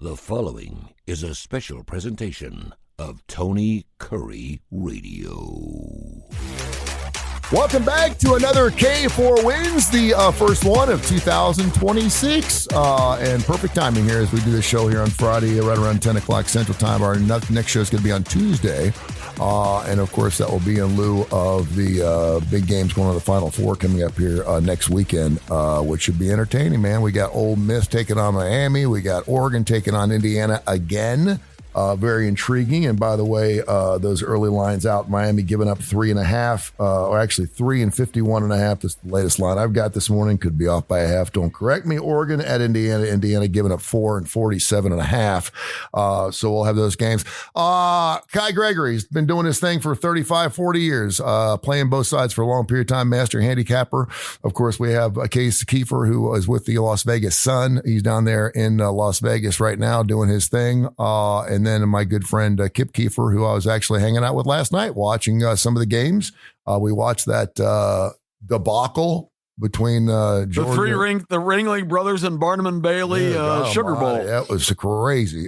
The following is a special presentation of Tony Kurre Radio. Welcome back to another K4Wins, the first one of 2026. And perfect timing here as we do this show here on Friday, right around 10 o'clock Central Time. Our next show is going to be on Tuesday. And, of course, that will be in lieu of the big games going on the Final Four coming up here next weekend, which should be entertaining, man. We got Ole Miss taking on Miami. We got Oregon taking on Indiana again. Very intriguing. And by the way, those early lines out, Miami giving up 3.5, or actually 3 and 51.5. This latest line I've got this morning, could be off by a half. Don't correct me. Oregon at Indiana. Indiana giving up 4 and 47.5. So we'll have those games. Gregory's been doing this thing for 35, 40 years, playing both sides for a long period of time. Master handicapper. Of course, we have Keefer, who is with the Las Vegas Sun. He's down there in Las Vegas right now doing his thing. And then my good friend Kip Keefer, who I was actually hanging out with last night, watching some of the games. We watched that debacle between Georgia, the Ringling Brothers and Barnum and Bailey Sugar Bowl. That was a crazy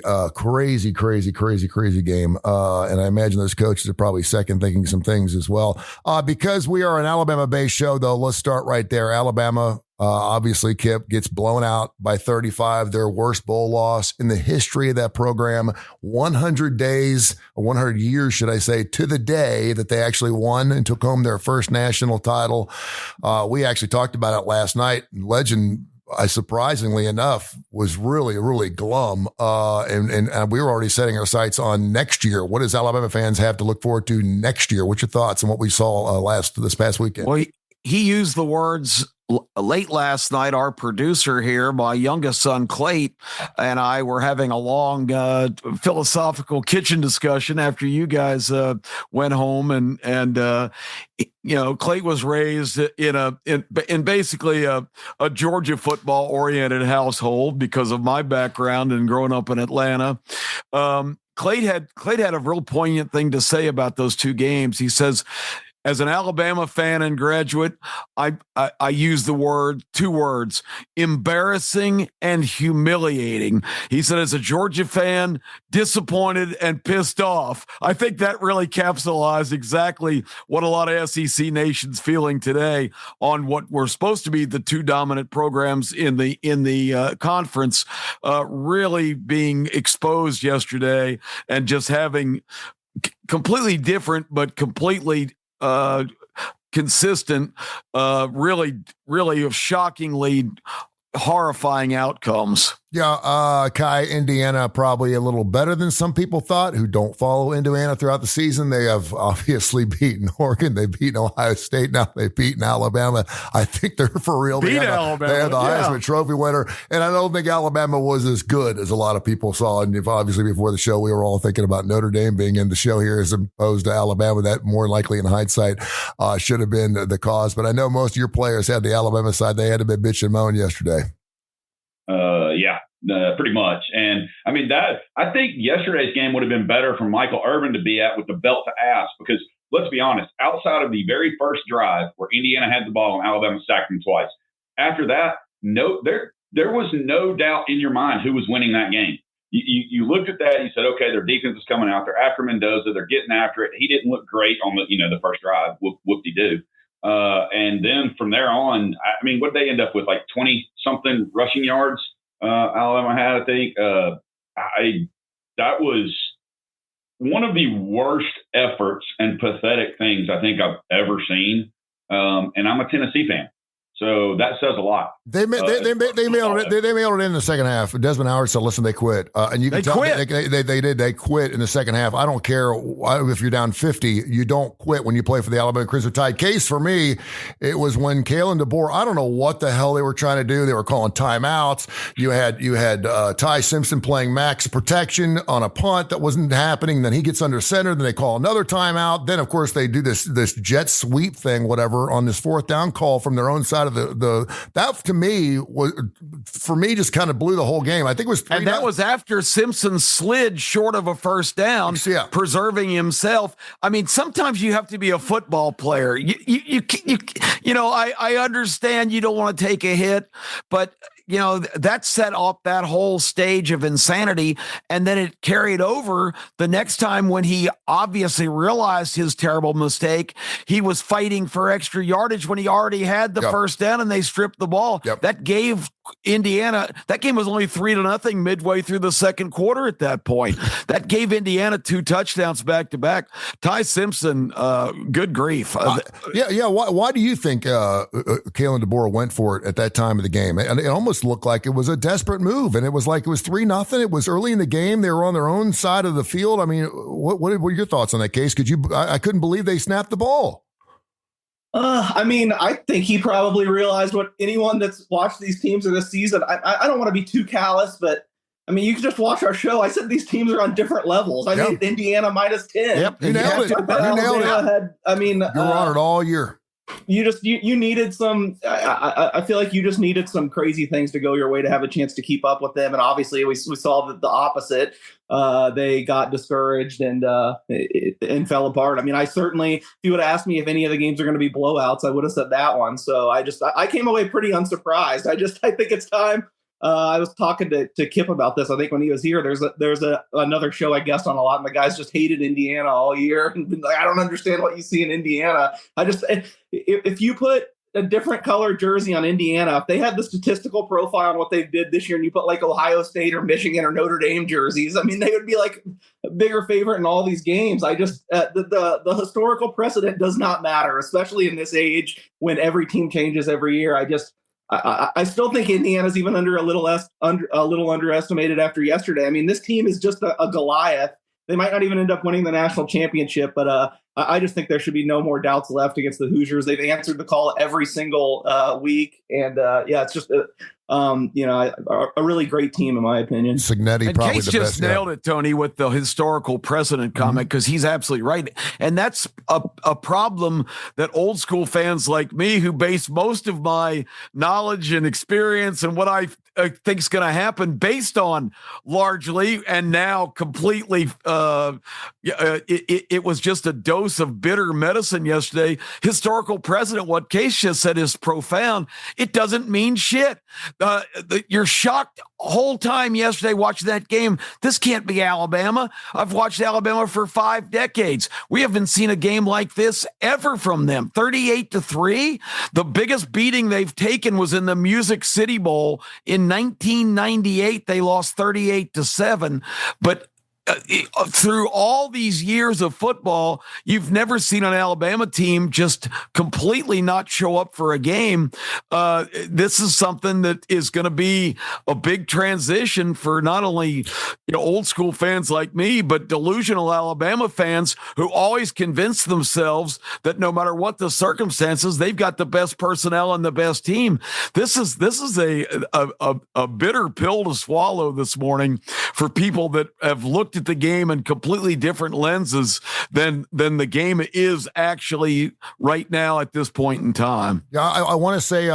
game. And I imagine those coaches are probably second thinking some things as well. Because we are an Alabama-based show, though, let's start right there. Alabama. Obviously, Kip gets blown out by 35, their worst bowl loss in the history of that program. 100 days, or 100 years, should I say, to the day that they actually won and took home their first national title. We actually talked about it last night. Legend, surprisingly enough, was really, really glum. And we were already setting our sights on next year. What does Alabama fans have to look forward to next year? What's your thoughts on what we saw this past weekend? Well, he used the words late last night. Our producer here, my youngest son, Clayt, and I were having a long philosophical kitchen discussion after you guys went home. And Clayt was raised in basically a Georgia football oriented household because of my background and growing up in Atlanta. Clayt had a real poignant thing to say about those two games. He says, as an Alabama fan and graduate, I use the two words, embarrassing and humiliating. He said, as a Georgia fan, disappointed and pissed off. I think that really capsulized exactly what a lot of SEC Nation's feeling today on what were supposed to be the two dominant programs in the conference, really being exposed yesterday and just having completely different but completely consistent, really shockingly horrifying outcomes. Yeah, Indiana probably a little better than some people thought who don't follow Indiana throughout the season. They have obviously beaten Oregon. They've beaten Ohio State. Now they've beaten Alabama. I think they're for real. They have the Heisman Trophy winner. And I don't think Alabama was as good as a lot of people saw. And obviously before the show, we were all thinking about Notre Dame being in the show here as opposed to Alabama. That more likely in hindsight should have been the cause. But I know most of your players had the Alabama side. They had to be bitch and moan yesterday. Pretty much. And I mean, I think yesterday's game would have been better for Michael Irvin to be at with the belt to ass, because let's be honest, outside of the very first drive where Indiana had the ball and Alabama sacked them twice, after that, there was no doubt in your mind who was winning that game. You looked at that, you said, okay, their defense is coming out. They're after Mendoza. They're getting after it. He didn't look great on the first drive. Whoop-de-doo. And then from there on, I mean, what did they end up with? Like 20-something rushing yards? Alabama had, I think. That was one of the worst efforts and pathetic things I think I've ever seen. And I'm a Tennessee fan. So that says a lot. They mailed it. They mailed it in the second half. Desmond Howard said, "Listen, they quit." And you can tell they did. They quit in the second half. I don't care if you're down 50. You don't quit when you play for the Alabama Crimson Tide. Case for me, it was when Kalen DeBoer. I don't know what the hell they were trying to do. They were calling timeouts. You had Ty Simpson playing max protection on a punt that wasn't happening. Then he gets under center. Then they call another timeout. Then of course they do this jet sweep thing, whatever, on this fourth down call from their own side of that to me just kind of blew the whole game. I think it was and that was after Simpson slid short of a first down, preserving himself. I mean, sometimes you have to be a football player. I understand you don't want to take a hit, but that set off that whole stage of insanity. And then it carried over the next time when he obviously realized his terrible mistake. He was fighting for extra yardage when he already had the first down and they stripped the ball. That gave Indiana, that game was only 3-0 midway through the second quarter at that point. That gave Indiana 2 touchdowns back to back. Ty Simpson, good grief. Why do you think Kalen DeBoer went for it at that time of the game? And it almost looked like it was a desperate move, and it was 3-0. It was early in the game. They were on their own side of the field. I mean, what were your thoughts on that case? I couldn't believe they snapped the ball. I think he probably realized what anyone that's watched these teams this season. I don't want to be too callous, but you can just watch our show. I said these teams are on different levels. I made Indiana -10. Yep, you nailed it. You nailed it. You were on it all year. You needed some. I feel like you just needed some crazy things to go your way to have a chance to keep up with them, and obviously we saw the opposite. They got discouraged and fell apart. I certainly, if you would have asked me if any of the games are going to be blowouts, I would have said that one. So I came away pretty unsurprised. I think it's time. I was talking to Kip about this. I think when he was here, there's another show I guessed on a lot, and the guys just hated Indiana all year. And been like, I don't understand what you see in Indiana. If you put a different colored jersey on Indiana, if they had the statistical profile on what they did this year, and you put Ohio State or Michigan or Notre Dame jerseys, they would be a bigger favorite in all these games. The historical precedent does not matter, especially in this age when every team changes every year. I still think Indiana's even a little underestimated after yesterday. This team is just a Goliath. They might not even end up winning the national championship, but I just think there should be no more doubts left against the Hoosiers. They've answered the call every single week, and it's just a really great team in my opinion. Signetti and probably Case the just best. Nailed it, Tony, with the historical precedent comment, because he's absolutely right, and that's a problem that old school fans like me, who base most of my knowledge and experience and what I think is going to happen based on largely and now completely. It was just a dose of bitter medicine yesterday. Historical precedent, what Case just said, is profound. It doesn't mean shit. You're shocked whole time yesterday watching that game. This can't be Alabama. I've watched Alabama for 5 decades. We haven't seen a game like this ever from them. 38-3. The biggest beating they've taken was in the Music City Bowl in 1998. They lost 38-7. But through all these years of football, you've never seen an Alabama team just completely not show up for a game. This is something that is going to be a big transition for not only old school fans like me, but delusional Alabama fans who always convince themselves that no matter what the circumstances, they've got the best personnel and the best team. This is a bitter pill to swallow this morning for people that have looked at the game in completely different lenses than the game is actually right now at this point in time. Yeah, I want to say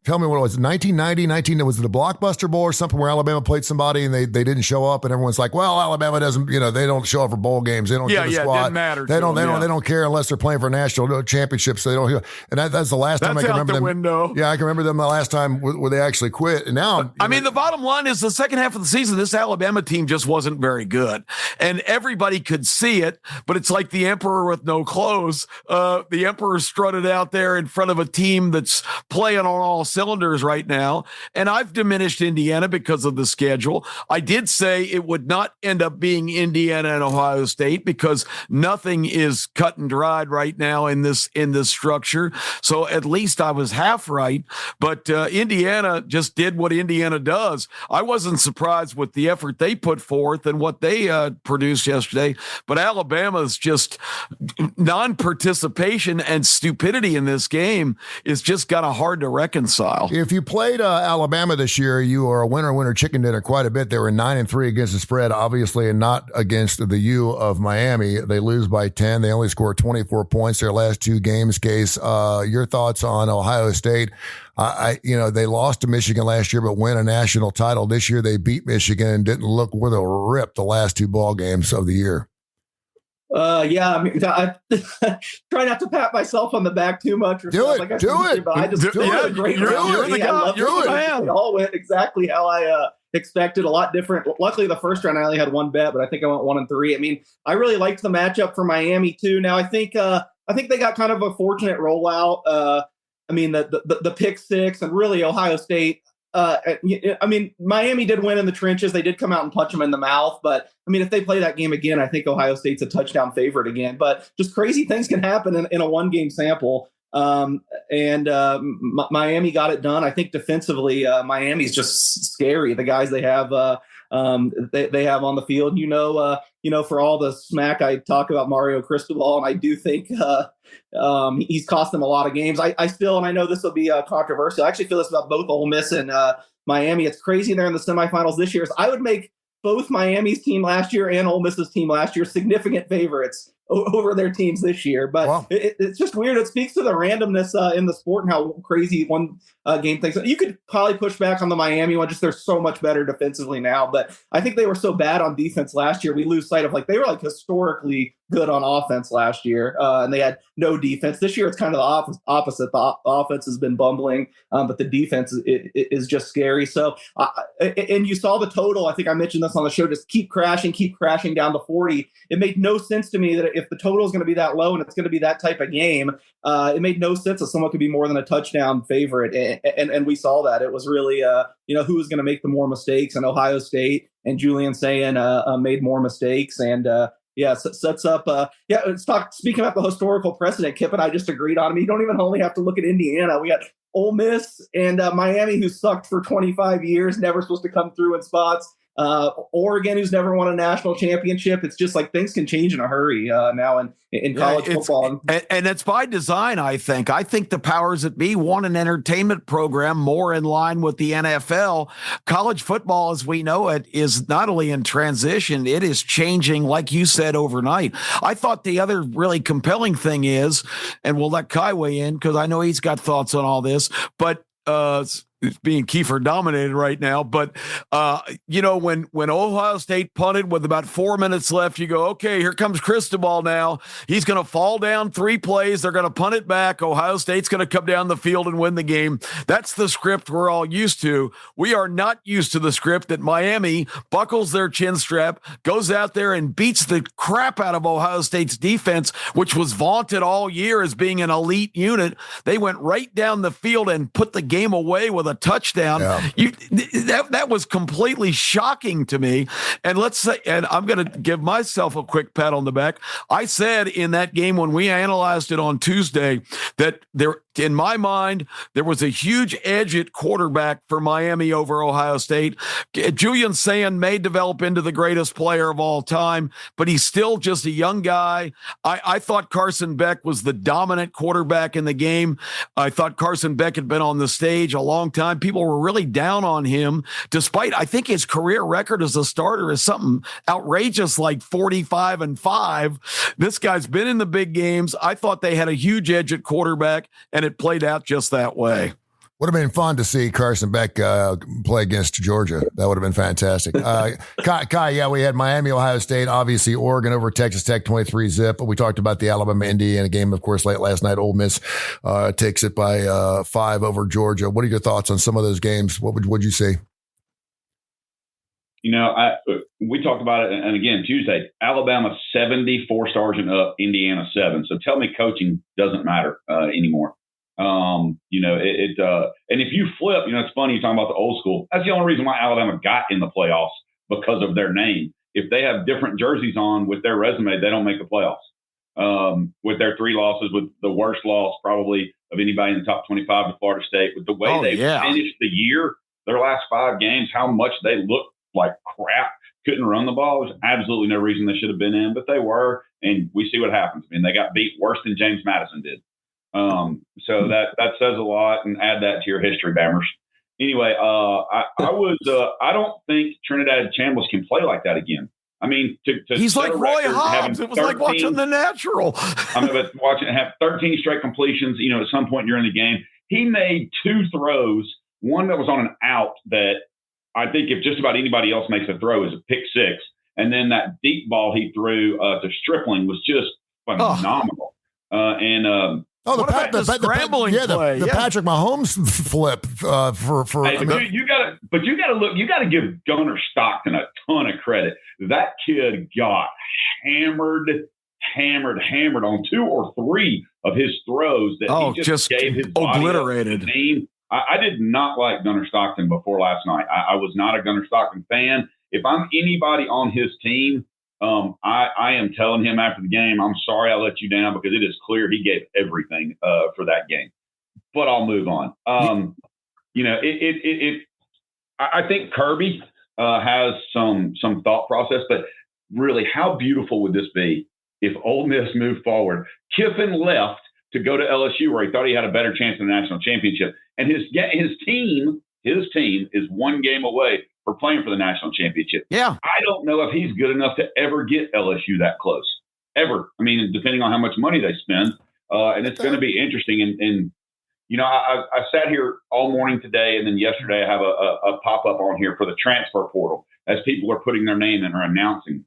tell me what it was, 1990, was it the Blockbuster Bowl or something where Alabama played somebody and they didn't show up, and everyone's like, well, Alabama doesn't, they don't show up for bowl games. They don't get a squad. It doesn't matter. They don't care unless they're playing for national championships. So they don't. And that's the last time I can remember them. Window. Yeah, I can remember them the last time where they actually quit. And now, the bottom line is the second half of the season, this Alabama team just wasn't very good, and everybody could see it. But it's like the emperor with no clothes. The emperor strutted out there in front of a team that's playing on all cylinders right now, and I've diminished Indiana because of the schedule. I did say it would not end up being Indiana and Ohio State because nothing is cut and dried right now in this structure. So at least I was half right. But Indiana just did what Indiana does. I wasn't surprised with the effort they put forth and what they produced yesterday. But Alabama's just non-participation and stupidity in this game is just kind of hard to reconcile. If you played Alabama this year, you are a winner chicken dinner quite a bit. They were 9-3 against the spread, obviously, and not against the U of Miami. They lose by 10. They only scored 24 points their last 2 games. Case, your thoughts on Ohio State? They lost to Michigan last year, but win a national title this year. They beat Michigan and didn't look worth a rip the last 2 ball games of the year. Yeah, I mean, I try not to pat myself on the back too much. Or Do it, like do it. But I just Do it was it. a great You're round. the guy. You're the man. It all went exactly how I expected. A lot different. Luckily, the first round I only had one bet, but I think I went 1-3. I mean, I really liked the matchup for Miami too. Now I think they got kind of a fortunate rollout. I mean, the pick six and really Ohio State. I mean, Miami did win in the trenches. They did come out and punch them in the mouth. But, I mean, if they play that game again, I think Ohio State's a touchdown favorite again. But just crazy things can happen in a one-game sample. Miami got it done. I think defensively, Miami's just scary. The guys they have they have on the field, for all the smack I talk about Mario Cristobal, and I do think he's cost them a lot of games. I still, and I know this will be controversial, I actually feel this about both Ole Miss and Miami. It's crazy they're in the semifinals this year. So I would make both Miami's team last year and Ole Miss's team last year significant favorites over their teams this year. But wow. It's just weird. It speaks to the randomness in the sport and how crazy one game things. You could probably push back on the Miami one, just they're so much better defensively now. But I think they were so bad on defense last year, we lose sight of they were historically good on offense last year, and they had no defense. This year, it's kind of the opposite. The offense has been bumbling, but the defense is just scary. So, and you saw the total. I think I mentioned this on the show. Just keep crashing down to 40. It made no sense to me that if the total is going to be that low and it's going to be that type of game, it made no sense that someone could be more than a touchdown favorite. And we saw that. It was really, who was going to make the more mistakes, and Ohio State and Julian Sayin made more mistakes. And, sets up. Speaking about the historical precedent, Kip and I just agreed on him. You don't even only have to look at Indiana. We got Ole Miss and Miami, who sucked for 25 years, never supposed to come through in spots. Oregon, who's never won a national championship. It's just things can change in a hurry now in college football. And it's by design, I think. I think the powers that be want an entertainment program more in line with the NFL. College football, as we know it, is not only in transition, it is changing, like you said, overnight. I thought the other really compelling thing is, and we'll let Kai weigh in because I know he's got thoughts on all this, but it's being Keefer dominated right now, but when Ohio State punted with about 4 minutes left, you go, okay, here comes Cristobal now. He's going to fall down 3 plays. They're going to punt it back. Ohio State's going to come down the field and win the game. That's the script we're all used to. We are not used to the script that Miami buckles their chin strap, goes out there and beats the crap out of Ohio State's defense, which was vaunted all year as being an elite unit. They went right down the field and put the game away with a touchdown. Yeah. That was completely shocking to me. And let's say, and I'm going to give myself a quick pat on the back. I said in that game when we analyzed it on Tuesday that in my mind, there was a huge edge at quarterback for Miami over Ohio State. Julian Sayin may develop into the greatest player of all time, but he's still just a young guy. I thought Carson Beck was the dominant quarterback in the game. I thought Carson Beck had been on the stage a long time. People were really down on him, despite I think his career record as a starter is something outrageous, like 45-5. This guy's been in the big games. I thought they had a huge edge at quarterback, and it played out just that way. Would have been fun to see Carson Beck play against Georgia. That would have been fantastic. Kai, we had Miami, Ohio State, obviously Oregon over Texas Tech, 23-zip. We talked about the Alabama-Indiana game, of course, late last night. Ole Miss takes it by 5 over Georgia. What are your thoughts on some of those games? What'd you see? We talked about it, and again, Tuesday, Alabama 74 stars and up, Indiana 7. So tell me coaching doesn't matter anymore. And if you flip, it's funny you're talking about the old school. That's the only reason why Alabama got in the playoffs, because of their name. If they have different jerseys on with their resume, they don't make the playoffs. With their 3 losses, with the worst loss probably of anybody in the top 25 to Florida State, with the way finished the year, their last 5 games, how much they looked like crap, couldn't run the ball. There's absolutely no reason they should have been in, but they were, and we see what happens. I mean, they got beat worse than James Madison did. So that says a lot, and add that to your history, Bammers. Anyway, I don't think Trinidad Chambliss can play like that again. I mean, he's like Roy Hobbs. It was like watching The Natural. But watching it have 13 straight completions, at some point during the game, he made 2 throws. One that was on an out that I think if just about anybody else makes a throw is a pick 6. And then that deep ball he threw to Stripling was just phenomenal. The scrambling play. The Patrick Mahomes flip for. Hey, you gotta look. You gotta give Gunnar Stockton a ton of credit. That kid got hammered on 2 or 3 of his throws that he just gave his body obliterated. I did not like Gunnar Stockton before last night. I was not a Gunnar Stockton fan. If I'm anybody on his team, I am telling him after the game, I'm sorry I let you down, because it is clear he gave everything for that game. But I'll move on. I think Kirby has some thought process, but really, how beautiful would this be if Ole Miss moved forward? Kiffin left to go to LSU, where he thought he had a better chance in the national championship, and his team is 1 game away for playing for the national championship. Yeah. I don't know if he's good enough to ever get LSU that close, ever. I mean, depending on how much money they spend. And it's going to be interesting. And I sat here all morning today, and then yesterday I have a pop-up on here for the transfer portal as people are putting their name in or announcing.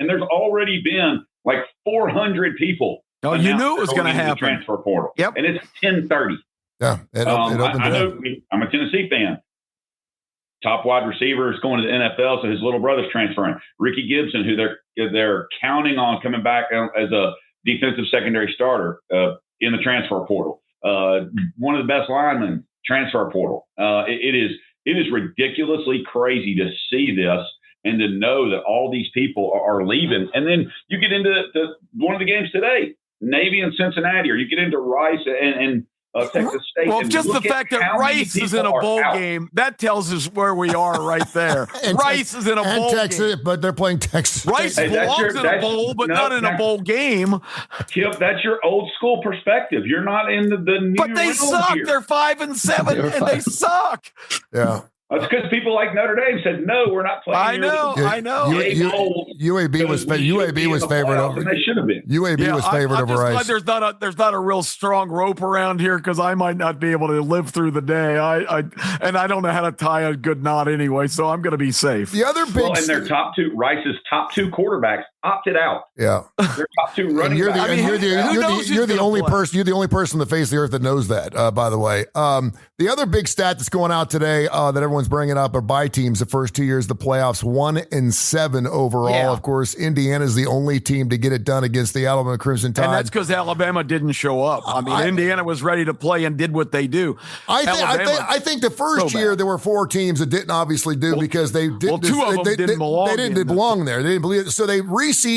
And there's already been like 400 people. Oh, you knew it was going to happen. The transfer portal. Yep. And it's 10:30. Yeah. It opened I know. I'm a Tennessee fan. Top wide receiver is going to the NFL, so his little brother's transferring. Ricky Gibson, who they're counting on coming back as a defensive secondary starter in the transfer portal. One of the best linemen, transfer portal. It is ridiculously crazy to see this and to know that all these people are leaving. And then you get into one of the games today, Navy and Cincinnati, or you get into Rice and Texas State. Well, just the fact that Rice is in a bowl game, that tells us where we are right there. Rice is in a bowl Texas, game. But they're playing Texas. Rice belongs in a bowl, but not in a bowl game. Kip, that's your old school perspective. You're not in the new. But they suck. Here. They're 5-7, and they suck. Yeah. That's because people like Notre Dame said, no, we're not playing. I know. UAB was favored over. They should have been. UAB was favored over Rice. There's not a real strong rope around here, because I might not be able to live through the day. And I don't know how to tie a good knot anyway, so I'm going to be safe. The other big, and their Rice's top 2 quarterbacks opted out. Yeah, their top 2 running backs. You're the only person. You're the only person on the face of the earth that knows that. By the way, the other big stat that's going out today that everyone's bringing up are bye teams. The first 2 years of the playoffs, 1-7 overall. Yeah. Of course, Indiana's the only team to get it done against the Alabama Crimson Tide. And that's because Alabama didn't show up. I mean, Indiana was ready to play and did what they do. I think the first year there were 4 teams that didn't obviously do because they didn't. Well, 2 of them didn't belong. They didn't belong there. They didn't believe it. So they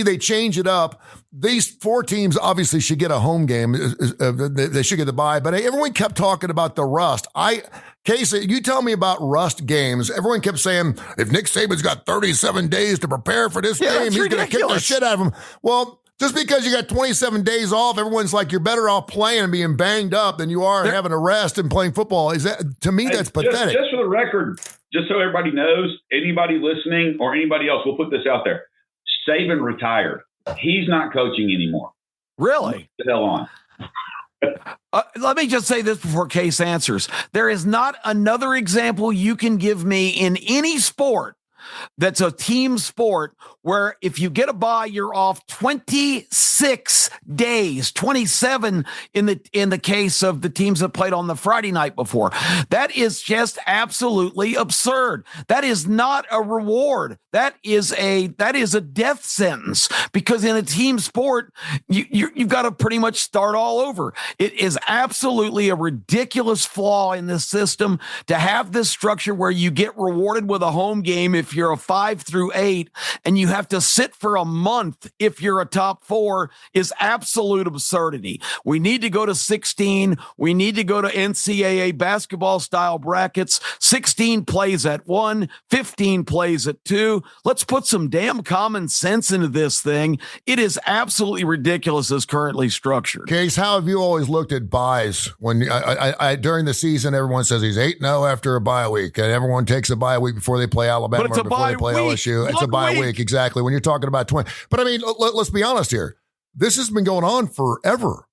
they change it up. These 4 teams obviously should get a home game. They should get the bye. But everyone kept talking about the rust. Casey, you tell me about rust games. Everyone kept saying, if Nick Saban's got 37 days to prepare for this game, he's going to kick the shit out of him. Well, just because you got 27 days off, everyone's like, you're better off playing and being banged up than you are having a rest and playing football. Is that, to me, that's pathetic. Just for the record, just so everybody knows, anybody listening or anybody else, we'll put this out there. Saban retired. He's not coaching anymore. Really? Put the hell on. Let me just say this before Case answers. There is not another example you can give me in any sport that's a team sport where if you get a bye, you're off 26 days, 27 in the case of the teams that played on the Friday night before. That is just absolutely absurd. That is not a reward. That is a death sentence, because in a team sport, you've got to pretty much start all over. It is absolutely a ridiculous flaw in this system to have this structure where you get rewarded with a home game if you're a 5 through 8, and you have to sit for a month if you're a top 4 is absolute absurdity. We need to go to 16. We need to go to NCAA basketball style brackets. 16 plays at 1, 15 plays at 2. Let's put some damn common sense into this thing. It is absolutely ridiculous as currently structured. Case, how have you always looked at buys? When I during the season, everyone says he's 8-0 after a bye week, and everyone takes a bye week before they play Alabama or before they play LSU. It's a bye week, exactly. When you're talking about 20, but I mean, let's be honest here. This has been going on forever.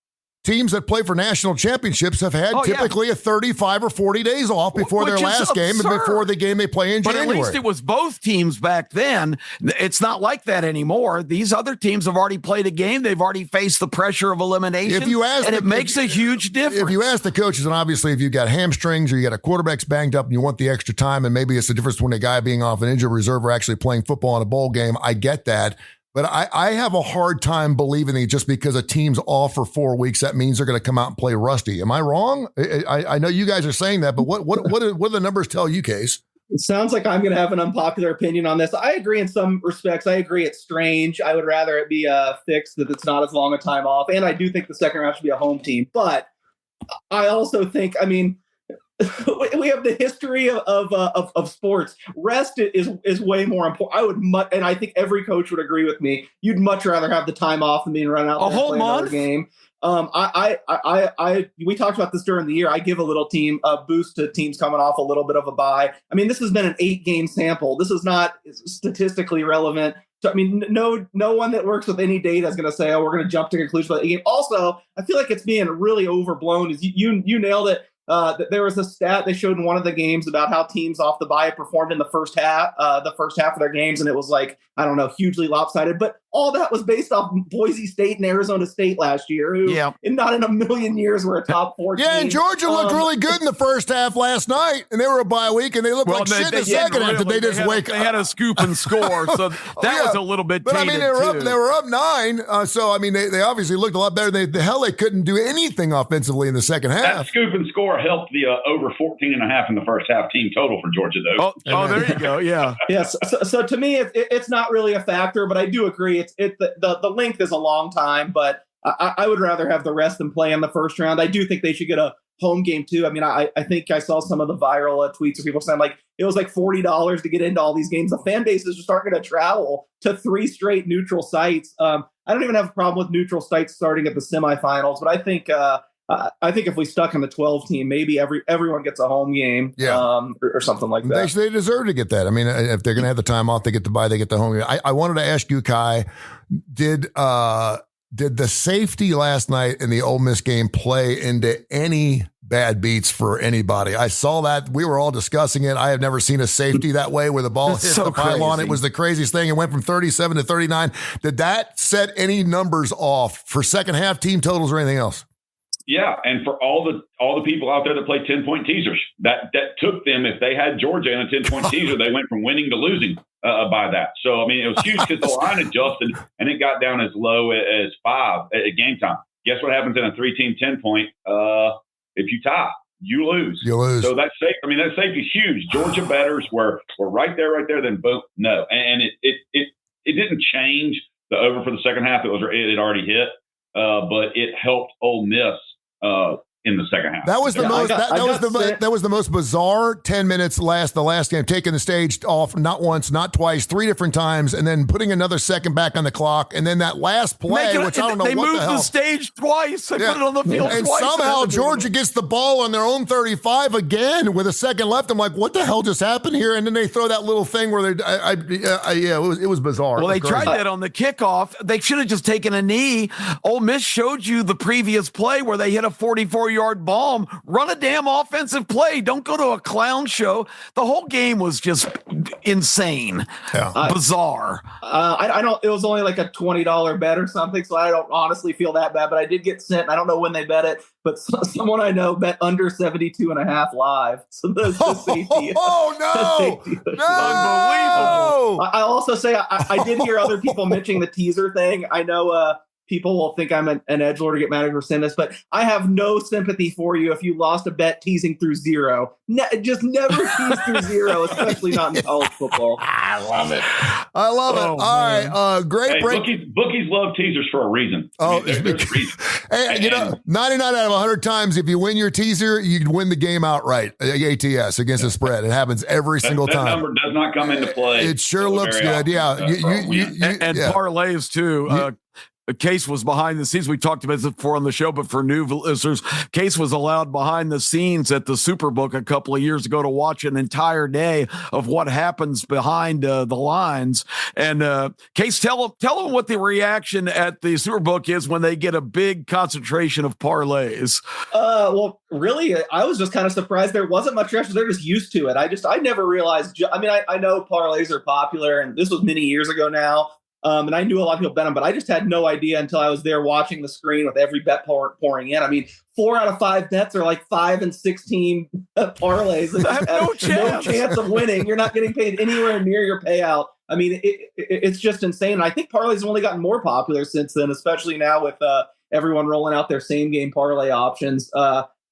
teams that play for national championships have had typically a 35 or 40 days off before their last game and before the game they play in January. But at least it was both teams back then. It's not like that anymore. These other teams have already played a game. They've already faced the pressure of elimination. It makes a huge difference. If you ask the coaches, and obviously if you got hamstrings or you got a quarterback's banged up and you want the extra time, and maybe it's the difference between a guy being off an injured reserve or actually playing football in a bowl game, I get that. But I have a hard time believing that just because a team's off for 4 weeks, that means they're going to come out and play rusty. Am I wrong? I know you guys are saying that, but what do the numbers tell you, Case? It sounds like I'm going to have an unpopular opinion on this. I agree in some respects. I agree it's strange. I would rather it be fixed that it's not as long a time off. And I do think the second round should be a home team. But I also think, we have the history of sports. Rest is way more important. And I think every coach would agree with me. You'd much rather have the time off than being run out a whole month game. We talked about this during the year. I give a little team a boost to teams coming off a little bit of a bye. This has been an 8-game sample. This is not statistically relevant. So, no one that works with any data is going to say, we're going to jump to conclusion about the game. Also, I feel like it's being really overblown. You nailed it. There was a stat they showed in one of the games about how teams off the bye performed in the first half of their games, and it was hugely lopsided. But all that was based off Boise State and Arizona State last year, who not in a million years were a top 4 team. Yeah, and Georgia looked really good in the first half last night, and they were a bye week, and they looked like shit in the second half. Did they just wake up? They had a scoop and score, so that was a little bit tainted, they were up 9, so they obviously looked a lot better. They couldn't do anything offensively in the second half. That scoop and score helped the over 14.5 in the first half team total for Georgia, though. Oh, there you go. Yeah. Yes. So to me, it's not really a factor, but I do agree. The length is a long time, but I would rather have the rest than play in the first round. I do think they should get a home game too. I think I saw some of the viral tweets of people saying it was like $40 to get into all these games. The fan bases just aren't going to travel to 3 straight neutral sites. I don't even have a problem with neutral sites starting at the semifinals, but I think if we stuck in the 12 team, maybe everyone gets a home game, or something like that. They deserve to get that. If they're going to have the time off, they get to buy, they get the home game. I wanted to ask you, Kai, did the safety last night in the Ole Miss game play into any bad beats for anybody? I saw that. We were all discussing it. I have never seen a safety that way where the ball hit the pylon. Crazy. It was the craziest thing. It went from 37 to 39. Did that set any numbers off for second half team totals or anything else? Yeah, and for all the people out there that play 10-point teasers, that took them, if they had Georgia in a 10-point teaser, they went from winning to losing by that. So, it was huge because the line adjusted, and it got down as low as 5 at game time. Guess what happens in a 3-team 10-point? If you tie, you lose. You lose. So that's safe. That safety is huge. Georgia bettors were right there, then boom, no. And it didn't change the over for the second half. It had already hit, but it helped Ole Miss in the second half. That was that was the most bizarre 10 minutes the last game, taking the stage off not once, not twice, 3 different times, and then putting another second back on the clock, and then that last play, which I don't know what the hell. They moved the stage twice. They put it on the field and twice. And somehow Georgia gets the ball on their own 35 again with a second left. I'm like, what the hell just happened here? And then they throw that little thing where it was bizarre. Well, they tried that on the kickoff. They should have just taken a knee. Ole Miss showed you the previous play where they hit a 44-yard bomb. Run a damn offensive play. Don't go to a clown show. The whole game was just insane. Bizarre. I don't, it was only like a $20 bet or something, so I don't honestly feel that bad, but I did get sent. I don't know when they bet it, but someone I know bet under 72.5 live. So the safety. Oh, no. Unbelievable. I also say I did hear other people mentioning the teaser thing. I know people will think I'm an edgelord to get mad at me for saying this, but I have no sympathy for you if you lost a bet teasing through 0. Just never tease through 0, especially not in college football. I love it. All right, great break. Bookies love teasers for a reason. There's a reason. And 99 out of 100 times, if you win your teaser, you win the game outright. ATS against the spread. It happens every single time. That number does not come into play. It sure looks good. Often. Yeah. And parlays too. Case was behind the scenes. We talked about this before on the show, but for new listeners, Case was allowed behind the scenes at the Superbook a couple of years ago to watch an entire day of what happens behind the lines. And Case, tell them what the reaction at the Superbook is when they get a big concentration of parlays. Well, really, I was just kind of surprised there wasn't much reaction. They're just used to it. I never realized. I know parlays are popular, and this was many years ago now. And I knew a lot of people bet them, but I just had no idea until I was there watching the screen with every bet pouring in. I mean, 4 out of 5 bets are like 5 and 16 parlays. And I have no chance of winning. You're not getting paid anywhere near your payout. I mean, it's just insane. And I think parlays have only gotten more popular since then, especially now with everyone rolling out their same game parlay options.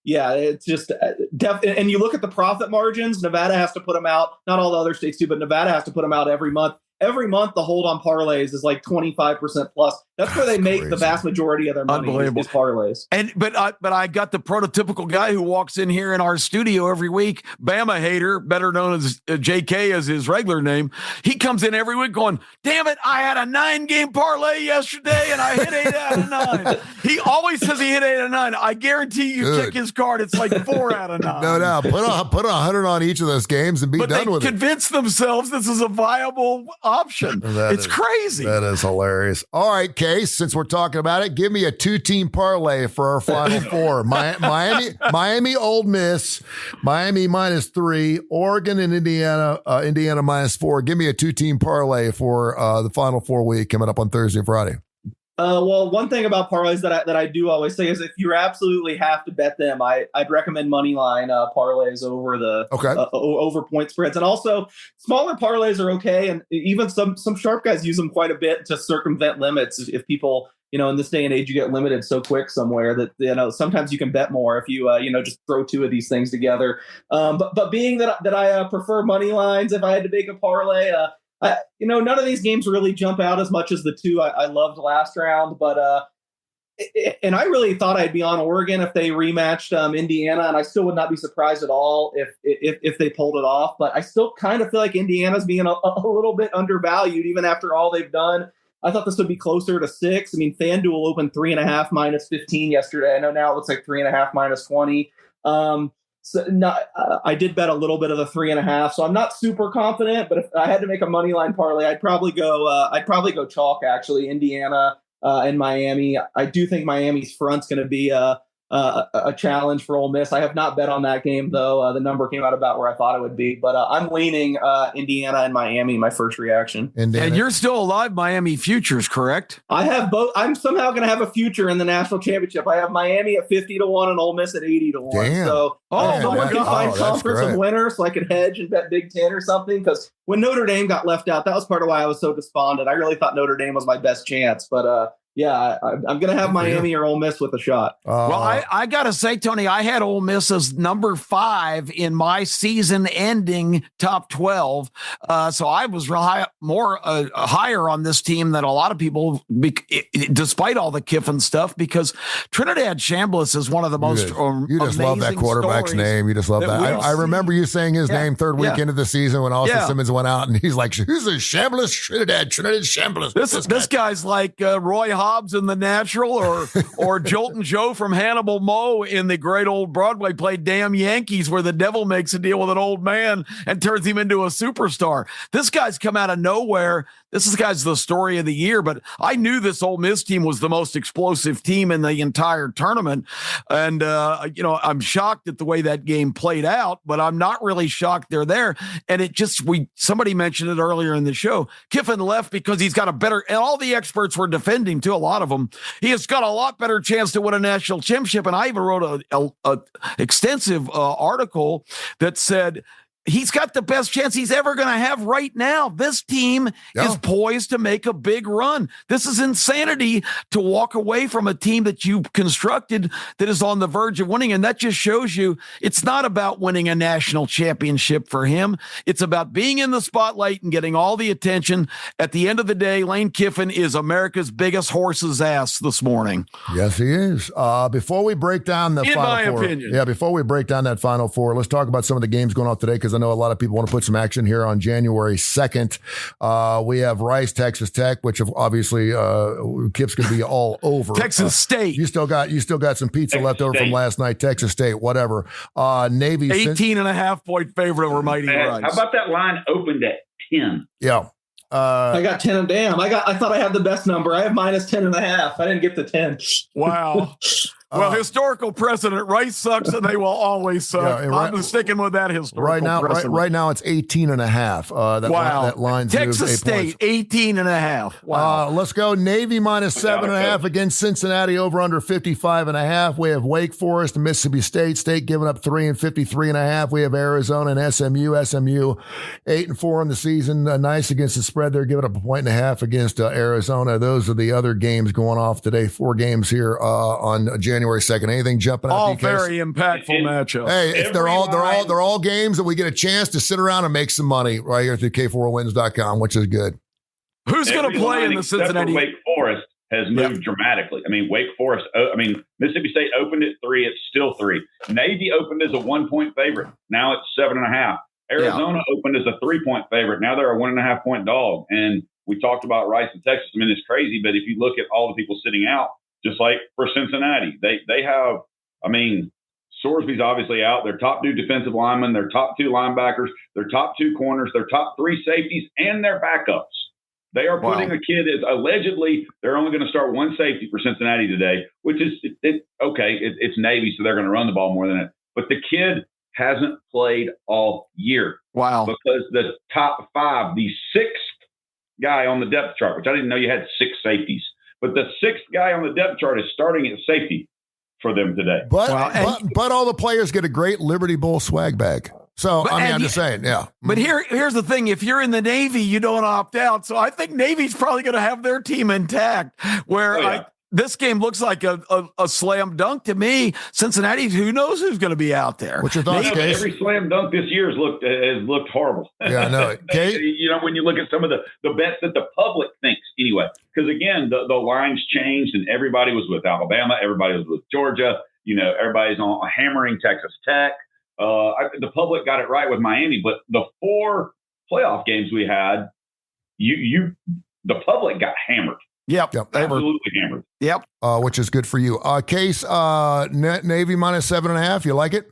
Yeah, it's just and you look at the profit margins. Nevada has to put them out. Not all the other states do, but Nevada has to put them out every month. Every month, the hold on parlays is like 25% plus. That's where they make the vast majority of their money is parlays. But I got the prototypical guy who walks in here in our studio every week, Bama hater, better known as JK as his regular name. He comes in every week going, damn it, I had a 9-game parlay yesterday and I hit 8 out of 9. He always says he hit 8 out of 9. I guarantee you check his card, it's like 4 out of 9. No doubt. Put 100 on each of those games and be done with it. But they convince themselves this is a viable option. It's crazy. That is hilarious. All right, Case, since we're talking about it, give me a 2-team parlay for our Final Four. Miami, Ole Miss, Miami -3, Oregon and Indiana, Indiana -4. Give me a 2-team parlay for the Final Four week coming up on Thursday and Friday. Well, one thing about parlays that I do always say is if you absolutely have to bet them, I'd recommend money line parlays over the over point spreads, and also smaller parlays are okay, and even some sharp guys use them quite a bit to circumvent limits. If people, in this day and age, you get limited so quick somewhere that sometimes you can bet more if you just throw 2 of these things together. But being that I prefer money lines, if I had to make a parlay. None of these games really jump out as much as the 2 I loved last round, but and I really thought I'd be on Oregon if they rematched Indiana, and I still would not be surprised at all if they pulled it off. But I still kind of feel like Indiana's being a little bit undervalued, even after all they've done. I thought this would be closer to 6. I mean, FanDuel opened 3.5 -15 yesterday. I know now it looks like 3.5 -20. So I did bet a little bit of the 3.5, so I'm not super confident. But if I had to make a money line parlay, I'd probably go chalk. Actually, Indiana and Miami. I do think Miami's front's going to be a challenge for Ole Miss. I have not bet on that game though. The number came out about where I thought it would be, but I'm leaning Indiana and Miami. My first reaction. Indiana. And you're still alive, Miami futures, correct? I have both. I'm somehow going to have a future in the national championship. I have Miami at 50-1 and Ole Miss at 80-1. Damn. So I can find conference of winners so I could hedge and bet Big Ten or something. Because when Notre Dame got left out, that was part of why I was so despondent. I really thought Notre Dame was my best chance, but yeah, I'm going to have Miami or Ole Miss with a shot. Well, I got to say, Tony, I had Ole Miss as number 5 in my season-ending top 12. So I was higher on this team than a lot of people, despite all the Kiffin stuff, because Trinidad Chambliss is one of the most You just love that quarterback's name. You just love that. I remember you saying his name third week into the season when Austin Simmons went out, and he's like, who's a Chambliss? Trinidad Chambliss. This guy's like Roy Hobbs in The Natural, or Jolton Joe from Hannibal Moe in the great old Broadway play Damn Yankees, where the devil makes a deal with an old man and turns him into a superstar. This guy's come out of nowhere. This guy's the story of the year, but I knew this Ole Miss team was the most explosive team in the entire tournament. And, I'm shocked at the way that game played out, but I'm not really shocked they're there. And somebody mentioned it earlier in the show. Kiffin left because he's got and all the experts were defending too, a lot of them. He has got a lot better chance to win a national championship. And I even wrote a extensive article that said, he's got the best chance he's ever going to have right now. This team is poised to make a big run. This is insanity to walk away from a team that you constructed that is on the verge of winning. And that just shows you it's not about winning a national championship for him. It's about being in the spotlight and getting all the attention. At the end of the day, Lane Kiffin is America's biggest horse's ass this morning. Yes, he is. Before we break down the Final Four, before we break down that Final Four, let's talk about some of the games going on today, because I know a lot of people want to put some action here on January 2nd. We have Rice, Texas Tech, which obviously Kip's going to be all over. Texas State. You still got some pizza left over from last night. Texas State, whatever. Navy 18.5 point favorite over Mighty Rice. How about that line opened at 10? Yeah. I got 10. Damn. I thought I had the best number. I have minus 10.5. I didn't get the 10. Wow. Well, historical precedent. Rice sucks, and they will always suck. Yeah, I'm sticking with that historical precedent. Right now, it's 18.5. Wow. That line's Texas State, 18.5. Wow. Let's go. Navy minus 7.5 against Cincinnati, over under 55.5. We have Wake Forest and Mississippi State. State giving up 3 and 53.5. We have Arizona and SMU. SMU 8-4 in the season. Nice against the spread. They're giving up 1.5 against Arizona. Those are the other games going off today. 4 games here on January 2nd. Anything jumping out? All very impactful matchups. Hey, if they're all games that we get a chance to sit around and make some money right here through K4Wins.com, which is good. Who's going to play in the Cincinnati? Wake Forest has moved dramatically. I mean, Mississippi State opened at 3. It's still 3. Navy opened as a 1-point favorite. Now it's 7.5. Arizona opened as a 3-point favorite. Now they're a 1.5 point dog. And we talked about Rice and Texas. I mean, it's crazy, but if you look at all the people sitting out, just like for Cincinnati, they have, I mean, Sorsby's obviously out. Their top 2 defensive linemen, their top 2 linebackers, their top 2 corners, their top 3 safeties, and their backups. They are putting a kid as allegedly they're only going to start 1 safety for Cincinnati today, which is okay. It's Navy, so they're going to run the ball more than it. But the kid hasn't played all year. Wow. Because the top 5, the 6th guy on the depth chart, which I didn't know you had 6 safeties. But the 6th guy on the depth chart is starting at safety for them today. But all the players get a great Liberty Bowl swag bag. So, I'm just saying, yeah. But here's the thing. If you're in the Navy, you don't opt out. So I think Navy's probably going to have their team intact. This game looks like a slam dunk to me. Cincinnati, who knows who's going to be out there? What's your thoughts, Case? Every slam dunk this year has looked horrible. Yeah, I know. Kate? When you look at some of the bets that the public thinks anyway, because again, the lines changed and everybody was with Alabama, everybody was with Georgia. Everybody's on hammering Texas Tech. The public got it right with Miami, but the 4 playoff games we had, the public got hammered. Yep. Absolutely hammered. Yep. Which is good for you. Case, Navy minus 7.5. You like it?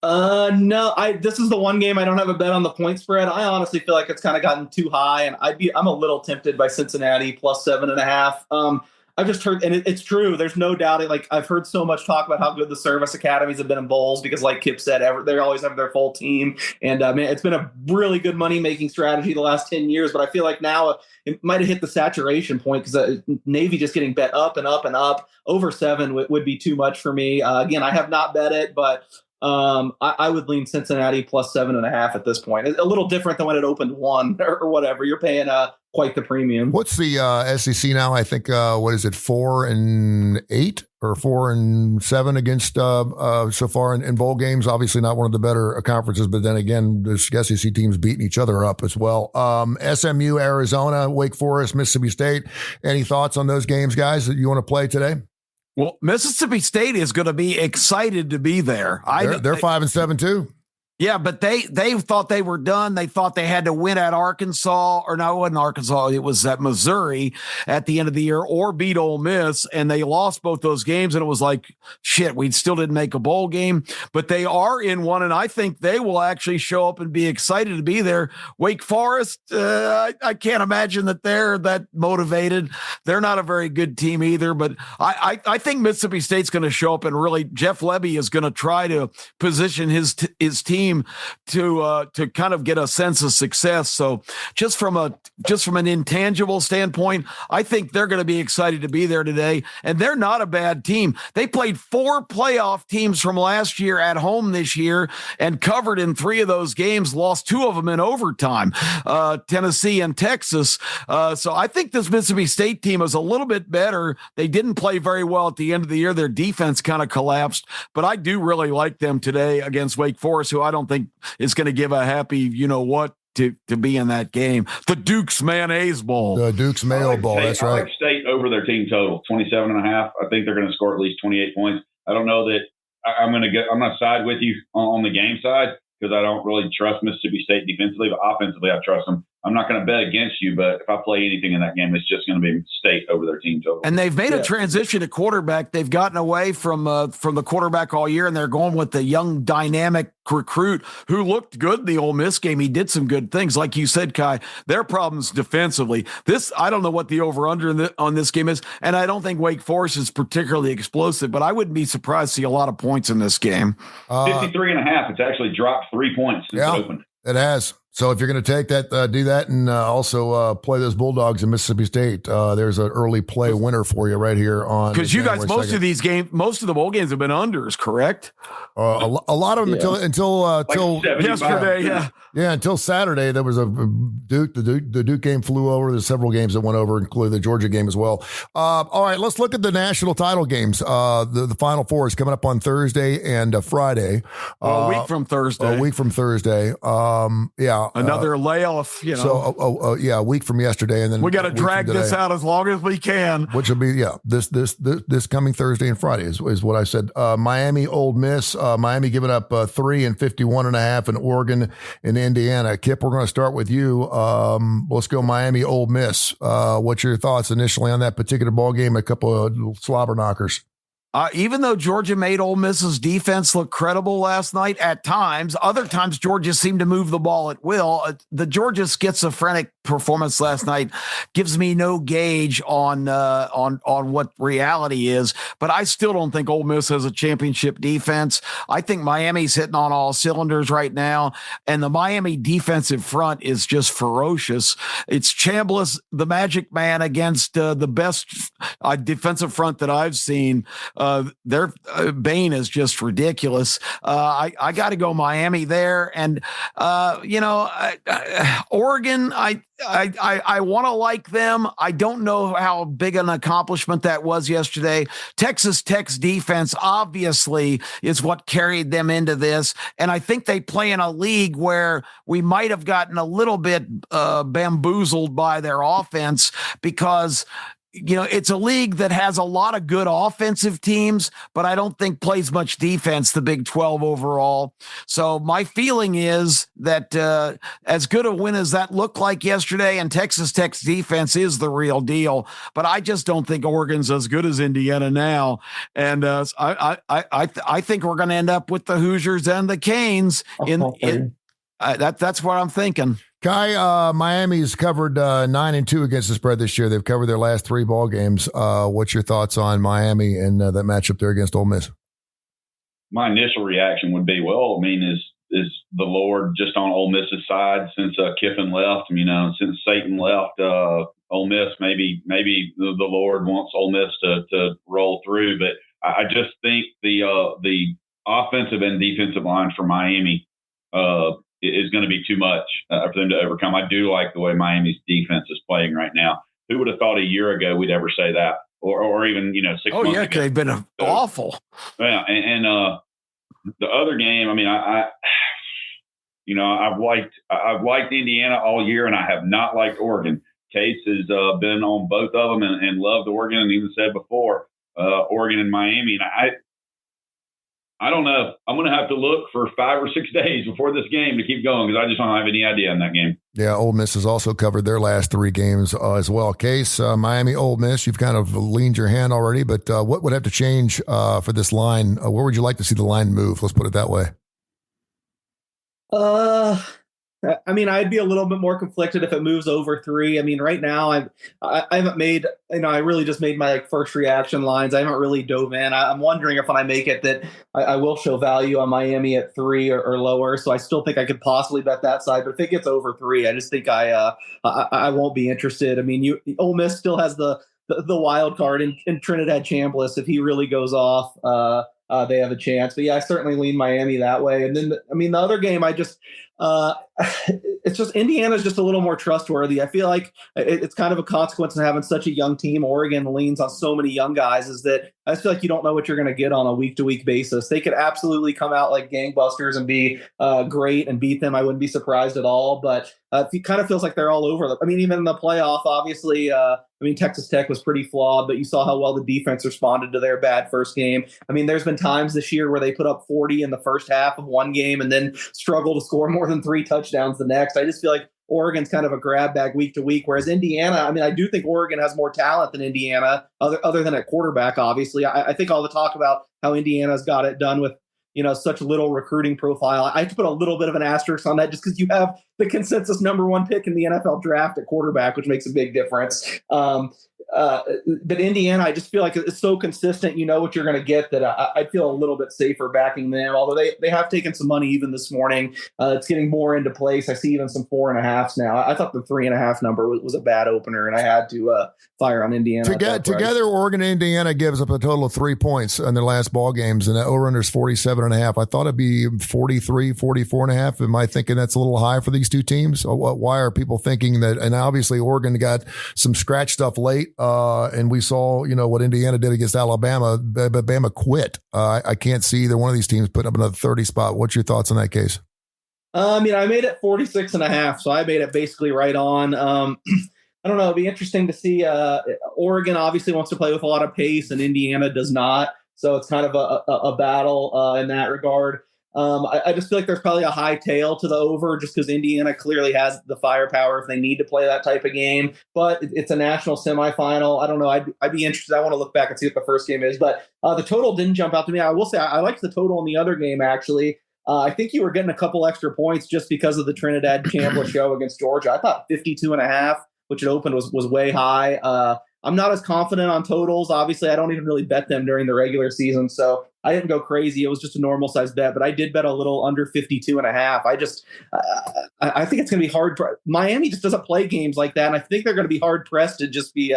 No, this is the one game I don't have a bet on the point spread. I honestly feel like it's kind of gotten too high, and I'm a little tempted by Cincinnati plus 7.5. I've just heard, and it's true. There's no doubting. Like, I've heard so much talk about how good the service academies have been in bowls because, like Kip said, they always have their full team. And it's been a really good money making strategy the last 10 years. But I feel like now it might have hit the saturation point because Navy just getting bet up and up and up. Over 7 would be too much for me. Again, I have not bet it, but I would lean Cincinnati plus 7.5 at this point. A little different than when it opened 1 or whatever. You're paying quite the premium. What's the SEC now? I think, 4-8 or 4-7 against so far in bowl games? Obviously not one of the better conferences, but then again, the SEC teams beating each other up as well. SMU, Arizona, Wake Forest, Mississippi State. Any thoughts on those games, guys, that you want to play today? Well, Mississippi State is going to be excited to be there. They're 5-7 too. Yeah, but they thought they were done. They thought they had to win at Arkansas, or no, it wasn't Arkansas. It was at Missouri at the end of the year, or beat Ole Miss, and they lost both those games. And it was like, shit, we still didn't make a bowl game, but they are in one, and I think they will actually show up and be excited to be there. Wake Forest, I can't imagine that they're that motivated. They're not a very good team either, but I think Mississippi State's going to show up, and really Jeff Lebby is going to try to position his team to kind of get a sense of success. So just from an intangible standpoint, I think they're going to be excited to be there today. And they're not a bad team. They played 4 playoff teams from last year at home this year and covered in 3 of those games, lost 2 of them in overtime, Tennessee and Texas. So I think this Mississippi State team is a little bit better. They didn't play very well at the end of the year. Their defense kind of collapsed, but I do really like them today against Wake Forest, who I don't think is going to give a happy, to be in that game. The Duke's Mayonnaise Bowl. The Duke's Mayo Bowl. That's right. I like State over their team total, 27.5. I think they're going to score at least 28 points. I don't know that I'm going to side with you on the game side, because I don't really trust Mississippi State defensively, but offensively I trust them. I'm not going to bet against you, but if I play anything in that game, it's just going to be State over their team total. And they've made a transition to quarterback. They've gotten away from the quarterback all year, and they're going with the young, dynamic recruit who looked good in the Ole Miss game. He did some good things. Like you said, Kai, their problems defensively. I don't know what the over-under on this game is, and I don't think Wake Forest is particularly explosive, but I wouldn't be surprised to see a lot of points in this game. 53.5. It's actually dropped 3 points since it opened. It has. So if you're going to take that, do that, and also play those Bulldogs in Mississippi State. There's an early play winner for you right here on. Because you guys, most of the bowl games have been unders, correct? A lot of them until yesterday. Until Saturday. There was a Duke. The Duke game flew over. There's several games that went over, including the Georgia game as well. All right, let's look at the national title games. The Final Four is coming up on Thursday and Friday. A week from Thursday. Another layoff, So, a week from yesterday, and then we got to drag this out as long as we can. Which will be this coming Thursday and Friday is what I said. Miami, Ole Miss. Miami giving up 3 and 51.5, and Oregon and Indiana. Kip, we're going to start with you. Let's go Miami, Ole Miss. What's your thoughts initially on that particular ball game? A couple of slobber knockers. Even though Georgia made Ole Miss's defense look credible last night at times, other times Georgia seemed to move the ball at will. The Georgia schizophrenic performance last night gives me no gauge on what reality is, but I still don't think Ole Miss has a championship defense. I think Miami's hitting on all cylinders right now, and the Miami defensive front is just ferocious. It's Chambliss, the Magic Man, against the best defensive front that I've seen. Their Bane is just ridiculous. I got to go Miami there, and Oregon. I want to like them. I don't know how big an accomplishment that was yesterday. Texas Tech's defense obviously is what carried them into this, and I think they play in a league where we might have gotten a little bit bamboozled by their offense because it's a league that has a lot of good offensive teams, but I don't think plays much defense, the Big 12 overall. So my feeling is that as good a win as that looked like yesterday, and Texas Tech's defense is the real deal, but I just don't think Oregon's as good as Indiana now. And I think we're going to end up with the Hoosiers and the Canes. That's what I'm thinking. Kai, Miami's covered 9-2 against the spread this year. They've covered their last 3 ball games. What's your thoughts on Miami and that matchup there against Ole Miss? My initial reaction would be, is the Lord just on Ole Miss's side since Kiffin left? Since Satan left Ole Miss, maybe the Lord wants Ole Miss to roll through. But I just think the offensive and defensive lines for Miami is going to be too much for them to overcome. I do like the way Miami's defense is playing right now. Who would have thought a year ago we'd ever say that, or even 6 months ago? Oh yeah, they've been awful. Yeah, and the other game, I've liked Indiana all year, and I have not liked Oregon. Case has been on both of them and loved Oregon, and even said before Oregon and Miami, and I don't know. I'm going to have to look for 5 or 6 days before this game to keep going because I just don't have any idea on that game. Yeah, Ole Miss has also covered their last 3 games as well. Case, Miami, Ole Miss, you've kind of leaned your hand already, but what would have to change for this line? Where would you like to see the line move? Let's put it that way. I'd be a little bit more conflicted if it moves over 3. Right now I haven't made, I really just made my first reaction lines. I haven't really dove in. I'm wondering if when I make it that I will show value on Miami at 3 or lower. So I still think I could possibly bet that side, but if it gets over 3, I just think I won't be interested. Ole Miss still has the wild card in Trinidad Chambliss. If he really goes off, they have a chance. But yeah, I certainly lean Miami that way. And then, the other game, It's just Indiana's just a little more trustworthy. I feel like it's kind of a consequence of having such a young team. Oregon leans on so many young guys is that I just feel like you don't know what you're going to get on a week-to-week basis. They could absolutely come out like gangbusters and be great and beat them. I wouldn't be surprised at all, but it kind of feels like they're all over them. I mean, even in the playoff, obviously, Texas Tech was pretty flawed, but you saw how well the defense responded to their bad first game. I mean, there's been times this year where they put up 40 in the first half of one game and then struggle to score more than 3 touchdowns the next. I just feel like Oregon's kind of a grab bag week to week, whereas Indiana, I mean, I do think Oregon has more talent than Indiana, other than at quarterback, obviously. I think all the talk about how Indiana's got it done with, such little recruiting profile, I have to put a little bit of an asterisk on that just because you have the consensus number 1 pick in the NFL draft at quarterback, which makes a big difference. But Indiana, I just feel like it's so consistent. You know what you're going to get that I feel a little bit safer backing them. Although they have taken some money even this morning. It's getting more into place. I see even some 4.5s now. I thought the 3.5 number was a bad opener, and I had to fire on Indiana. Together, Oregon and Indiana gives up a total of 3 points in their last ball games, and the over-under is 47.5. I thought it'd be 43, 44.5. Am I thinking that's a little high for these two teams? Why are people thinking that? And obviously, Oregon got some scratch stuff late. And we saw, what Indiana did against Alabama, but Bama quit. I can't see either one of these teams putting up another 30 spot. What's your thoughts on that case? I made it 46.5, so I made it basically right on. I don't know. It'd be interesting to see. Oregon obviously wants to play with a lot of pace, and Indiana does not. So it's kind of a battle in that regard. I just feel like there's probably a high tail to the over just because Indiana clearly has the firepower if they need to play that type of game. But it's a national semifinal. I don't know. I'd be interested. I want to look back and see what the first game is. But the total didn't jump out to me. I will say I liked the total in the other game, actually. I think you were getting a couple extra points just because of the Trinidad Chambliss show against Georgia. I thought 52.5, which it opened, was way high. I'm not as confident on totals. Obviously, I don't even really bet them during the regular season, so I didn't go crazy. It was just a normal size bet, but I did bet a little under 52.5. I think it's going to be hard. Miami just doesn't play games like that, and I think they're going to be hard pressed to just be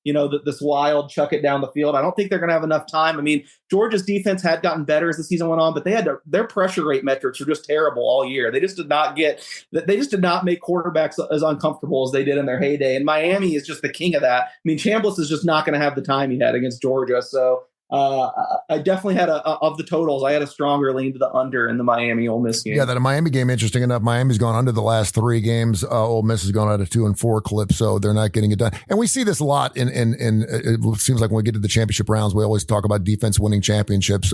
this wild chuck it down the field. I don't think they're going to have enough time. I mean, Georgia's defense had gotten better as the season went on, but their pressure rate metrics were just terrible all year. They just did not make quarterbacks as uncomfortable as they did in their heyday. And Miami is just the king of that. I mean, Chambliss is just not going to have the time he had against Georgia. So I definitely had of the totals, I had a stronger lean to the under in the Miami Ole Miss game. Yeah, that Miami game, interesting enough. Miami's gone under the last 3 games. Ole Miss has gone out of 2-4 clip, so they're not getting it done. And we see this a lot in it seems like when we get to the championship rounds, we always talk about defense winning championships.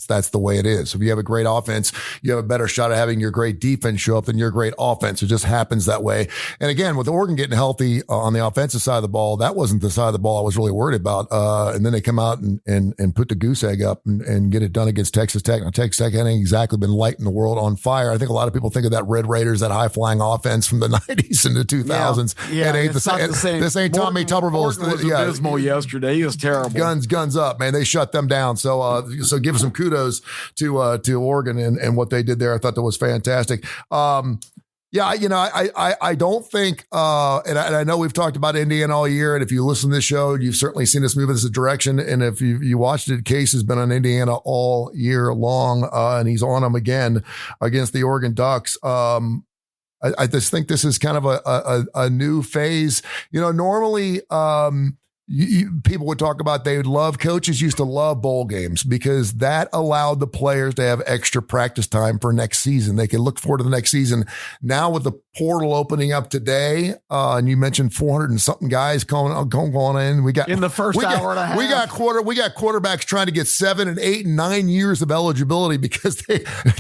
That's the way it is. If you have a great offense, you have a better shot at having your great defense show up than your great offense. It just happens that way. And again, with Oregon getting healthy on the offensive side of the ball, that wasn't the side of the ball I was really worried about. And then they come out and put the goose egg up and get it done against Texas Tech. Now, Texas Tech hadn't exactly been lighting the world on fire. I think a lot of people think of that Red Raiders, that high-flying offense from the 90s and the 2000s. Yeah, it ain't the same. This ain't Tommy Tuberville's. Was abysmal yesterday. He was terrible. Guns up, man. They shut them down. So give some kudos to Oregon and what they did there. I thought that was fantastic. Yeah, I don't think, and I know we've talked about Indiana all year, and if you listen to this show, you've certainly seen us move in this direction. And if you watched it, Case has been on Indiana all year long, and he's on them again against the Oregon Ducks. I just think this is kind of a new phase. Normally, people would talk about coaches used to love bowl games because that allowed the players to have extra practice time for next season. They could look forward to the next season. Now with the portal opening up today, and you mentioned 400 and something guys going in. We got in the first hour and a half. We got quarterbacks trying to get 7 and 8 and 9 years of eligibility because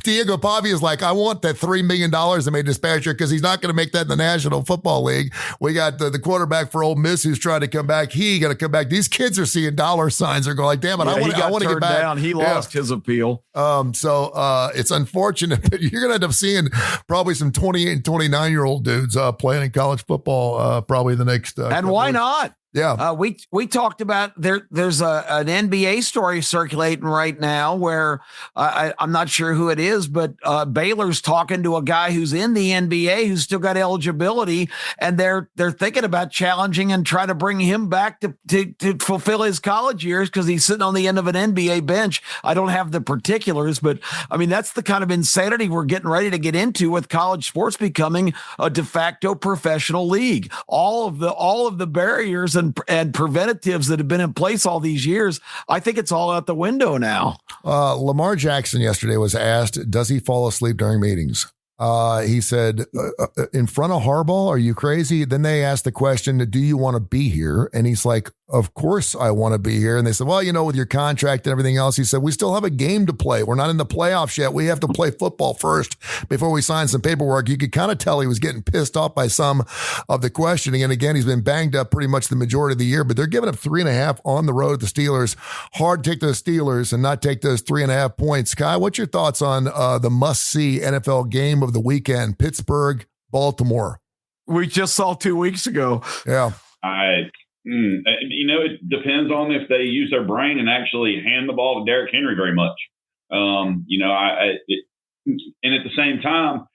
Diego Pavi is like, I want that $3 million I made dispatcher because he's not going to make that in the National Football League. We got the quarterback for Ole Miss who's trying to come back. He got to come back. These kids are seeing dollar signs. They're going like, damn it, I want to get back. Down. He lost his appeal. So it's unfortunate, but you're going to end up seeing probably some 28 and 29-year-old dudes playing in college football probably the next. And why not? Yeah. We talked about there's an NBA story circulating right now where I'm not sure who it is, but Baylor's talking to a guy who's in the NBA who's still got eligibility, and they're thinking about challenging and trying to bring him back to fulfill his college years because he's sitting on the end of an NBA bench. I don't have the particulars, but I mean that's the kind of insanity we're getting ready to get into with college sports becoming a de facto professional league. All of the barriers and preventatives that have been in place all these years, I think it's all out the window now. Lamar Jackson yesterday was asked, does he fall asleep during meetings? He said, in front of Harbaugh, are you crazy? Then they asked the question, do you want to be here? And he's like, of course I want to be here. And they said, well, with your contract and everything else, he said, we still have a game to play. We're not in the playoffs yet. We have to play football first before we sign some paperwork. You could kind of tell he was getting pissed off by some of the questioning. And again, he's been banged up pretty much the majority of the year, but they're giving up 3.5 on the road at the Steelers. Hard to take those Steelers and not take those 3.5 points. Kai, what's your thoughts on the must-see NFL game of the weekend? Pittsburgh, Baltimore. We just saw 2 weeks ago. Yeah. It depends on if they use their brain and actually hand the ball to Derrick Henry very much. And at the same time,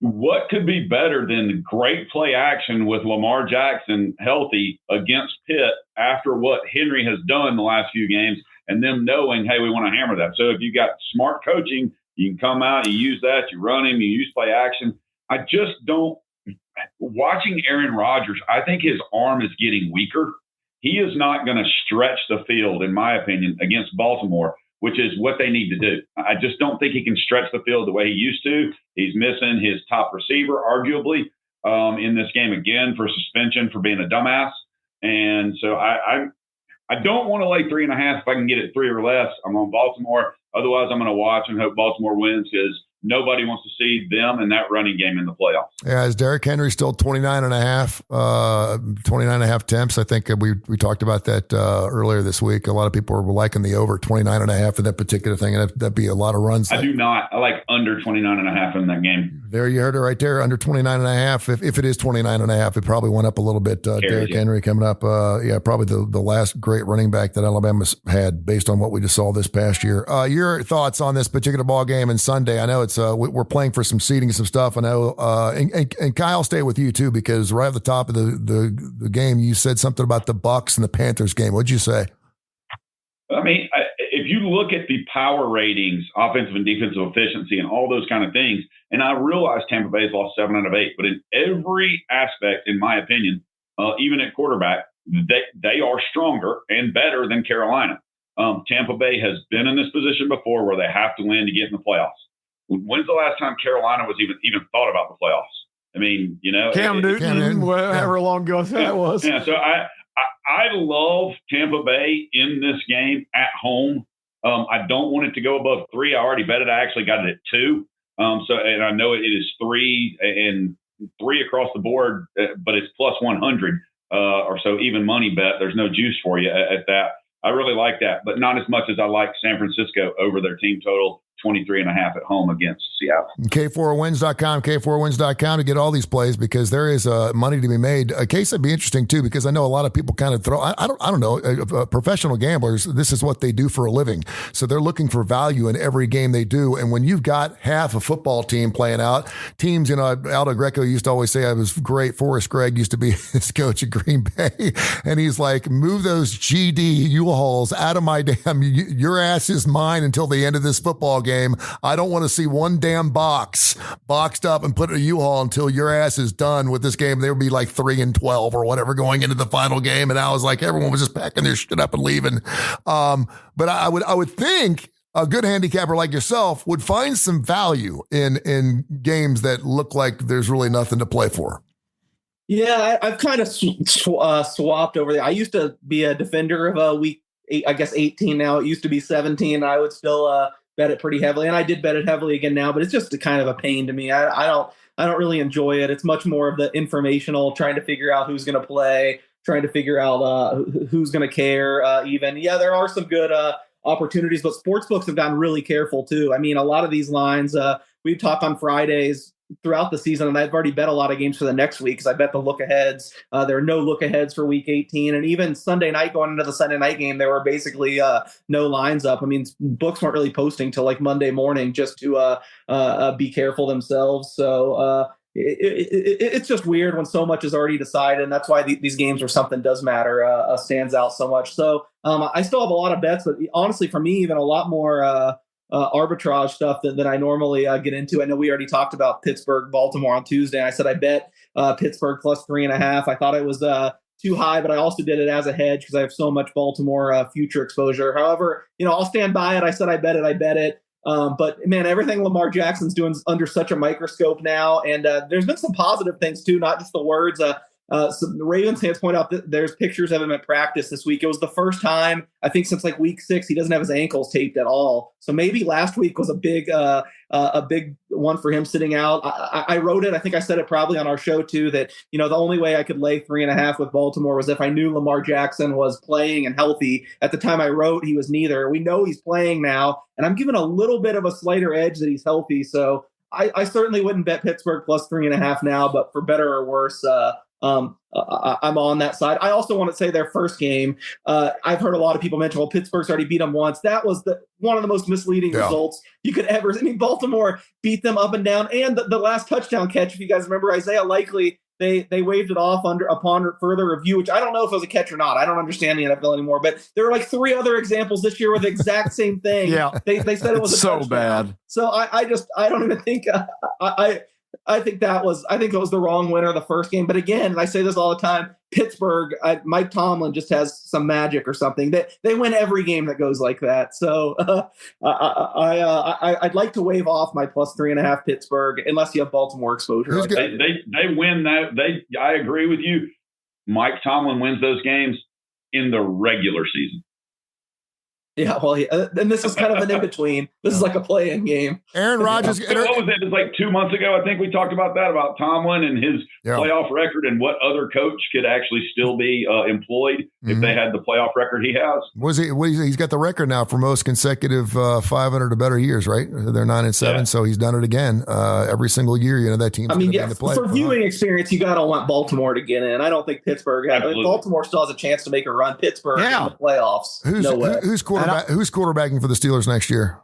what could be better than great play action with Lamar Jackson healthy against Pitt after what Henry has done the last few games and them knowing, hey, we want to hammer that. So if you got smart coaching, you can come out, you use that, you run him, you use play action. I just don't. Watching Aaron Rodgers, I think his arm is getting weaker. He is not going to stretch the field, in my opinion, against Baltimore, which is what they need to do. I just don't think he can stretch the field the way he used to. He's missing his top receiver, arguably, in this game again for suspension for being a dumbass. And so I don't want to lay 3.5. If I can get it 3 or less, I'm on Baltimore. Otherwise, I'm going to watch and hope Baltimore wins because nobody wants to see them in that running game in the playoffs. Yeah, is Derrick Henry still 29.5 attempts? I think we talked about that earlier this week. A lot of people were liking the over 29.5 for that particular thing, and that'd be a lot of runs. I do not. I like under 29.5 in that game. There, you heard it right there, under 29.5. If it is 29.5, it probably went up a little bit. Derrick Henry coming up. Probably the last great running back that Alabama's had based on what we just saw this past year. Your thoughts on this particular ball game and Sunday? I know it's we're playing for some seating and some stuff. I know, and Kyle, I'll stay with you too, because right at the top of the game, you said something about the Bucs and the Panthers game. What'd you say? I mean, if you look at the power ratings, offensive and defensive efficiency and all those kind of things, and I realize Tampa Bay's lost 7 out of 8, but in every aspect, in my opinion, even at quarterback, they are stronger and better than Carolina. Tampa Bay has been in this position before where they have to win to get in the playoffs. When's the last time Carolina was even thought about the playoffs? I mean, Cam Newton, however long ago that was. Yeah, so I love Tampa Bay in this game at home. I don't want it to go above 3. I already bet it. I actually got it at 2. And I know it is 3 and 3 across the board, but it's plus 100 or so even money bet. There's no juice for you at that. I really like that, but not as much as I like San Francisco over their team total 23.5 at home against Seattle. K4Wins.com, K4Wins.com to get all these plays because there is money to be made. A case that'd be interesting too, because I know a lot of people kind of throw, I don't know, professional gamblers, this is what they do for a living. So they're looking for value in every game they do. And when you've got half a football team playing out, teams, Aldo Greco used to always say I was great. Forrest Gregg used to be his coach at Green Bay. And he's like, move those GD U-Hauls out of my damn, your ass is mine until the end of this football game. I don't want to see one damn box boxed up and put in a U-Haul until your ass is done with this game. They would be like 3-12 or whatever going into the final game. And I was like, everyone was just packing their shit up and leaving. But I would think a good handicapper like yourself would find some value in games that look like there's really nothing to play for. Yeah, I've kind of swapped over there. I used to be a defender of week 8, I guess 18 now. It used to be 17. I would still bet it pretty heavily, and I did bet it heavily again now. But it's just kind of a pain to me. I don't really enjoy it. It's much more of the informational, trying to figure out who's going to play, trying to figure out who's going to care. Even there are some good opportunities, but sportsbooks have gotten really careful too. I mean, a lot of these lines we talk on Fridays throughout the season, and I've already bet a lot of games for the next week because I bet the look aheads. There are no look aheads for week 18, and even Sunday night going into the Sunday night game, there were basically no lines up. I mean, books weren't really posting till like Monday morning just to be careful themselves. So it's just weird when so much is already decided, and that's why these games where something does matter stands out so much. So I still have a lot of bets, but honestly, for me, even a lot more arbitrage stuff than I normally get into. I know we already talked about Pittsburgh, Baltimore on Tuesday. I said I bet Pittsburgh plus 3.5. I thought it was too high, but I also did it as a hedge because I have so much Baltimore future exposure. However, I'll stand by it. I said I bet it. But man, everything Lamar Jackson's doing is under such a microscope now, and there's been some positive things too, not just the words. Some Ravens fans point out that there's pictures of him at practice this week. It was the first time, I think, since like week 6, he doesn't have his ankles taped at all. So maybe last week was a big one for him sitting out. I wrote it. I think I said it probably on our show too, that, the only way I could lay 3.5 with Baltimore was if I knew Lamar Jackson was playing and healthy. At the time I wrote, he was neither. We know he's playing now, and I'm giving a little bit of a slighter edge that he's healthy. So I certainly wouldn't bet Pittsburgh plus 3.5 now, but for better or worse, I'm on that side. I also want to say their first game, I've heard a lot of people mention, well, Pittsburgh's already beat them once. That was one of the most misleading results you could ever. I mean, Baltimore beat them up and down. And the last touchdown catch, if you guys remember, Isaiah Likely, they waved it off upon further review, which I don't know if it was a catch or not. I don't understand the NFL anymore. But there were like 3 other examples this year with the exact same thing. They said it was a so touchdown. bad. So I don't even think I think it was the wrong winner the first game. But again, and I say this all the time, Pittsburgh, Mike Tomlin just has some magic or something. They win every game that goes like that. So I'd like to wave off my plus 3.5 Pittsburgh unless you have Baltimore exposure. Like they win that. I agree with you. Mike Tomlin wins those games in the regular season. Yeah, well, and this is kind of an in-between. This is like a play-in game. Aaron Rodgers. What was it? It was like 2 months ago, I think we talked about that, about Tomlin and his playoff record and what other coach could actually still be employed if they had the playoff record he has. He's got the record now for most consecutive 500 or better years, right? They're 9-7, so he's done it again every single year. That team's going to be in the play. For viewing experience, you got to want Baltimore to get in. I don't think Pittsburgh has. Baltimore still has a chance to make a run. Pittsburgh in the playoffs. Who's quarterbacking for the Steelers next year?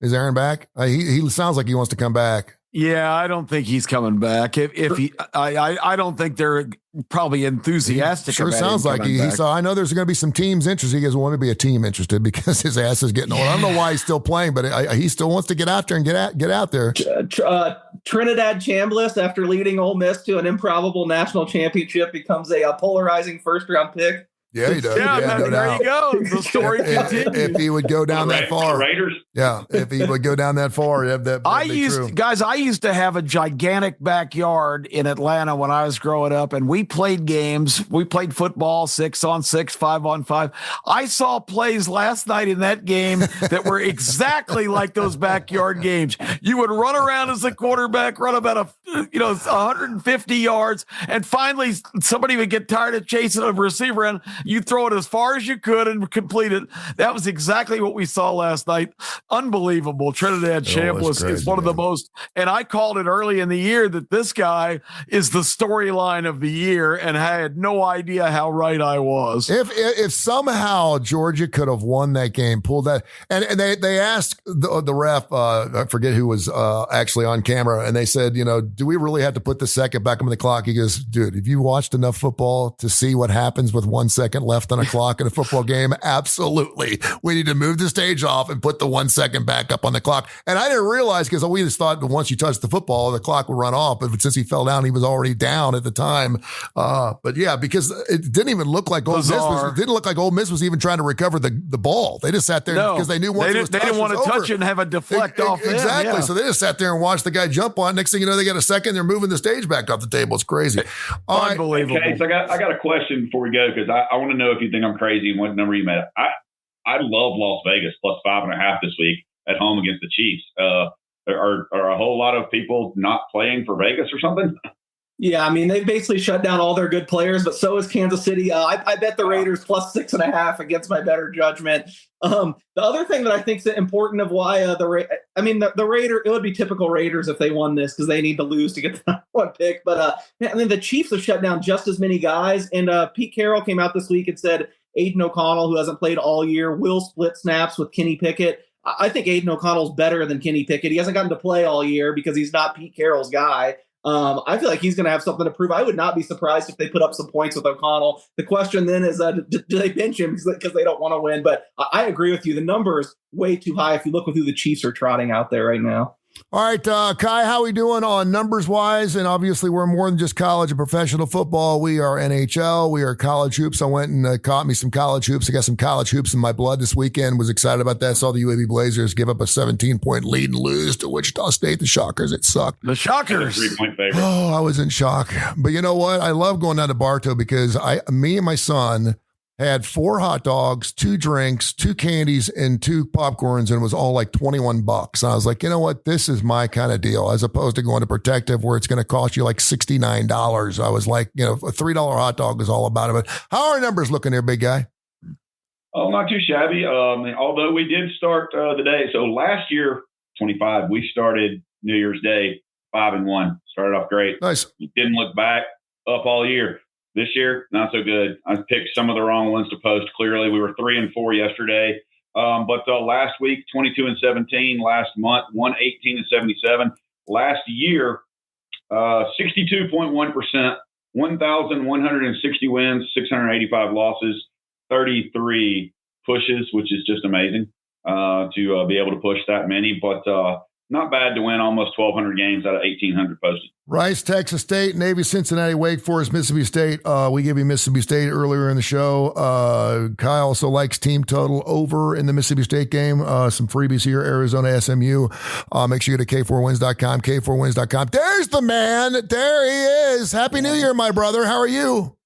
Is Aaron back? He sounds like he wants to come back. Yeah, I don't think he's coming back. I don't think they're probably enthusiastic. Sure sounds like he. So I know there's going to be some teams interested. He doesn't want to be a team interested because his ass is getting old. I don't know why he's still playing, but he still wants to get out there and get out there. Trinidad Chambliss, after leading Ole Miss to an improbable national championship, becomes a polarizing first-round pick. Yeah, he does. There you go. The story continues. If he would go down that far. Raiders. Yeah, if he would go down that far, I used to have a gigantic backyard in Atlanta when I was growing up, and we played games. We played football, 6-on-6, 5-on-5. I saw plays last night in that game that were exactly like those backyard games. You would run around as a quarterback, run about 150 yards, and finally somebody would get tired of chasing a receiver, and you throw it as far as you could and complete it. That was exactly what we saw last night. Unbelievable. Trinidad Chambliss is one of the most, and I called it early in the year that this guy is the storyline of the year, and I had no idea how right I was. If somehow Georgia could have won that game, pulled that, and they asked the ref, I forget who was actually on camera, and they said, do we really have to put the second back on the clock? He goes, dude, have you watched enough football to see what happens with 1 second left on a clock in a football game? Absolutely. We need to move the stage off and put the 1 second back up on the clock. And I didn't realize, because we just thought that once you touched the football, the clock would run off. But since he fell down, he was already down at the time. But yeah, because it didn't even look like Ole Miss was even trying to recover the ball. They just sat there because they knew once they didn't want to touch it and have a deflect off. Exactly. Yeah. So they just sat there and watched the guy jump on. Next thing you know, they got a second. They're moving the stage back off the table. It's crazy. Unbelievable. Okay, so I got a question before we go, because I want to know if you think I'm crazy and what number you made. I love Las Vegas plus 5.5 this week at home against the Chiefs. Are a whole lot of people not playing for Vegas or something? Yeah, I mean, they've basically shut down all their good players, but so is Kansas City. I bet the Raiders plus 6.5 against my better judgment. The other thing that I think is important of why the Raider, it would be typical Raiders if they won this because they need to lose to get the number one pick. But the Chiefs have shut down just as many guys. And Pete Carroll came out this week and said Aiden O'Connell, who hasn't played all year, will split snaps with Kenny Pickett. I think Aiden O'Connell's better than Kenny Pickett. He hasn't gotten to play all year because he's not Pete Carroll's guy. I feel like he's going to have something to prove. I would not be surprised if they put up some points with O'Connell. The question then is, do they bench him because they don't want to win? But I agree with you. The number is way too high if you look at who the Chiefs are trotting out there right now. All right, Kai, how we doing on numbers-wise? And obviously, we're more than just college and professional football. We are NHL. We are college hoops. I went and caught me some college hoops. I got some college hoops in my blood this weekend. Was excited about that. Saw the UAB Blazers give up a 17-point lead and lose to Wichita State. The Shockers. It sucked. The Shockers. 3-point favorite. Oh, I was in shock. But you know what? I love going down to Bartow because me and my son had 4 hot dogs, 2 drinks, 2 candies, and 2 popcorns, and it was all like $21. And I was like, you know what? This is my kind of deal, as opposed to going to Protective where it's going to cost you like $69. I was like, a $3 hot dog is all about it. But how are numbers looking there, big guy? Oh, not too shabby. Although we did start the day. So last year, 25, we started New Year's Day 5-1. Started off great. Nice. Didn't look back, up all year. This year, not so good. I picked some of the wrong ones to post. Clearly, we were 3-4 yesterday. But last week, 22-17. Last month, 118-77. Last year, 62.1%, 1,160 wins, 685 losses, 33 pushes, which is just amazing to be able to push that many. But not bad to win almost 1,200 games out of 1,800 posted. Rice, Texas State, Navy, Cincinnati, Wake Forest, Mississippi State. We gave you Mississippi State earlier in the show. Kyle also likes team total over in the Mississippi State game. Some freebies here, Arizona, SMU. Make sure you go to K4Wins.com, K4Wins.com. There's the man. There he is. Happy New Year, my brother. How are you?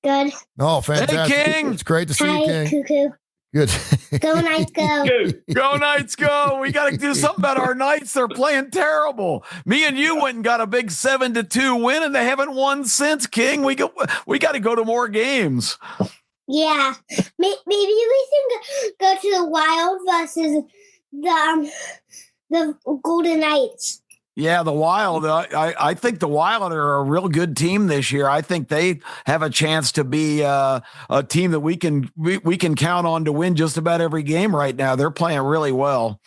Good. Oh, fantastic. Hey, King. It's great to see Hi, you, King. Cuckoo. Good. Go Knights, go. Go Knights, go. We got to do something about our Knights. They're playing terrible. Me and you went and got a big 7-2 win, and they haven't won since, King. We got to go to more games. Yeah. Maybe we can go to the Wild versus the Golden Knights. Yeah, the Wild. I think the Wild are a real good team this year. I think they have a chance to be a team that we can count on to win just about every game right now. They're playing really well.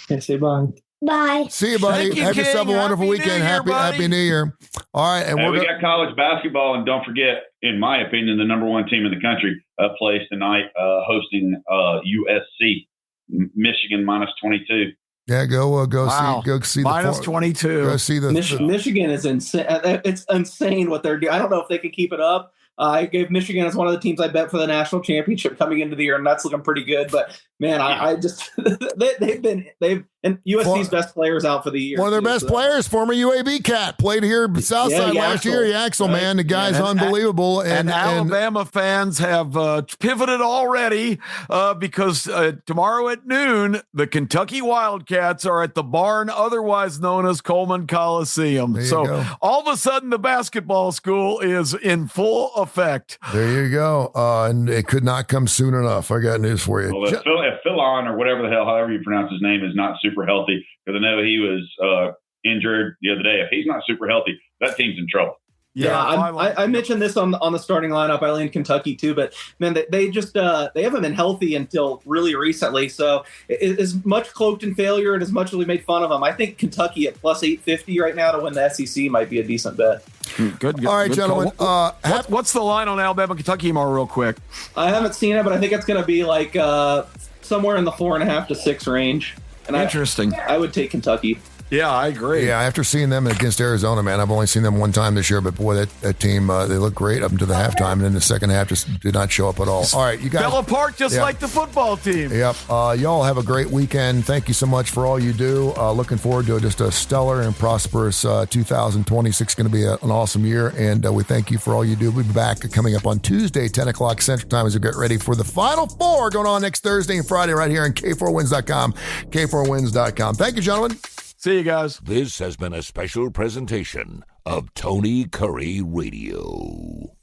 Okay, say bye. Bye. See you, buddy. Thank you, Have King. yourself a wonderful Happy weekend. New Year, Happy New Year. All right. And We got college basketball, and don't forget, in my opinion, the number 1 team in the country plays tonight hosting USC, Michigan -22. Yeah, go Wow. see Minus the 22. Go see the Michigan is insane. It's insane what they're doing. I don't know if they can keep it up. I gave Michigan as one of the teams I bet for the national championship coming into the year, and that's looking pretty good. But man, I just they've and USC's best players out for the year. One of their best players, former UAB cat, played here Southside last year. Yaxel, right? man, the guy's unbelievable. And Alabama fans have pivoted already because tomorrow at noon, the Kentucky Wildcats are at the barn, otherwise known as Coleman Coliseum. So all of a sudden, the basketball school is in full effect. There you go. And it could not come soon enough. I got news for you. Well, if Philon, or whatever the hell, however you pronounce his name, is not super healthy, because I know he was injured the other day. If he's not super healthy, that team's in trouble. Yeah, I mentioned this on the starting lineup. I lean Kentucky too, but man, they just they haven't been healthy until really recently. So as much cloaked in failure and as much as we made fun of them, I think Kentucky at plus 850 right now to win the SEC might be a decent bet. Good. All right, good gentlemen. What's the line on Alabama Kentucky more real quick? I haven't seen it, but I think it's going to be like somewhere in the 4.5 to 6 range. And Interesting. I would take Kentucky. Yeah, I agree. Yeah, after seeing them against Arizona, man, I've only seen them one time this year, but boy, that team, they look great up until the halftime, and then the second half just did not show up at all. All right, you guys. Fell apart just like the football team. Yep. Y'all have a great weekend. Thank you so much for all you do. Looking forward to just a stellar and prosperous 2026. Going to be an awesome year, and we thank you for all you do. We'll be back coming up on Tuesday, 10 o'clock Central Time, as we get ready for the Final Four going on next Thursday and Friday right here on K4Wins.com, K4Wins.com. Thank you, gentlemen. See you guys. This has been a special presentation of Tony Curry Radio.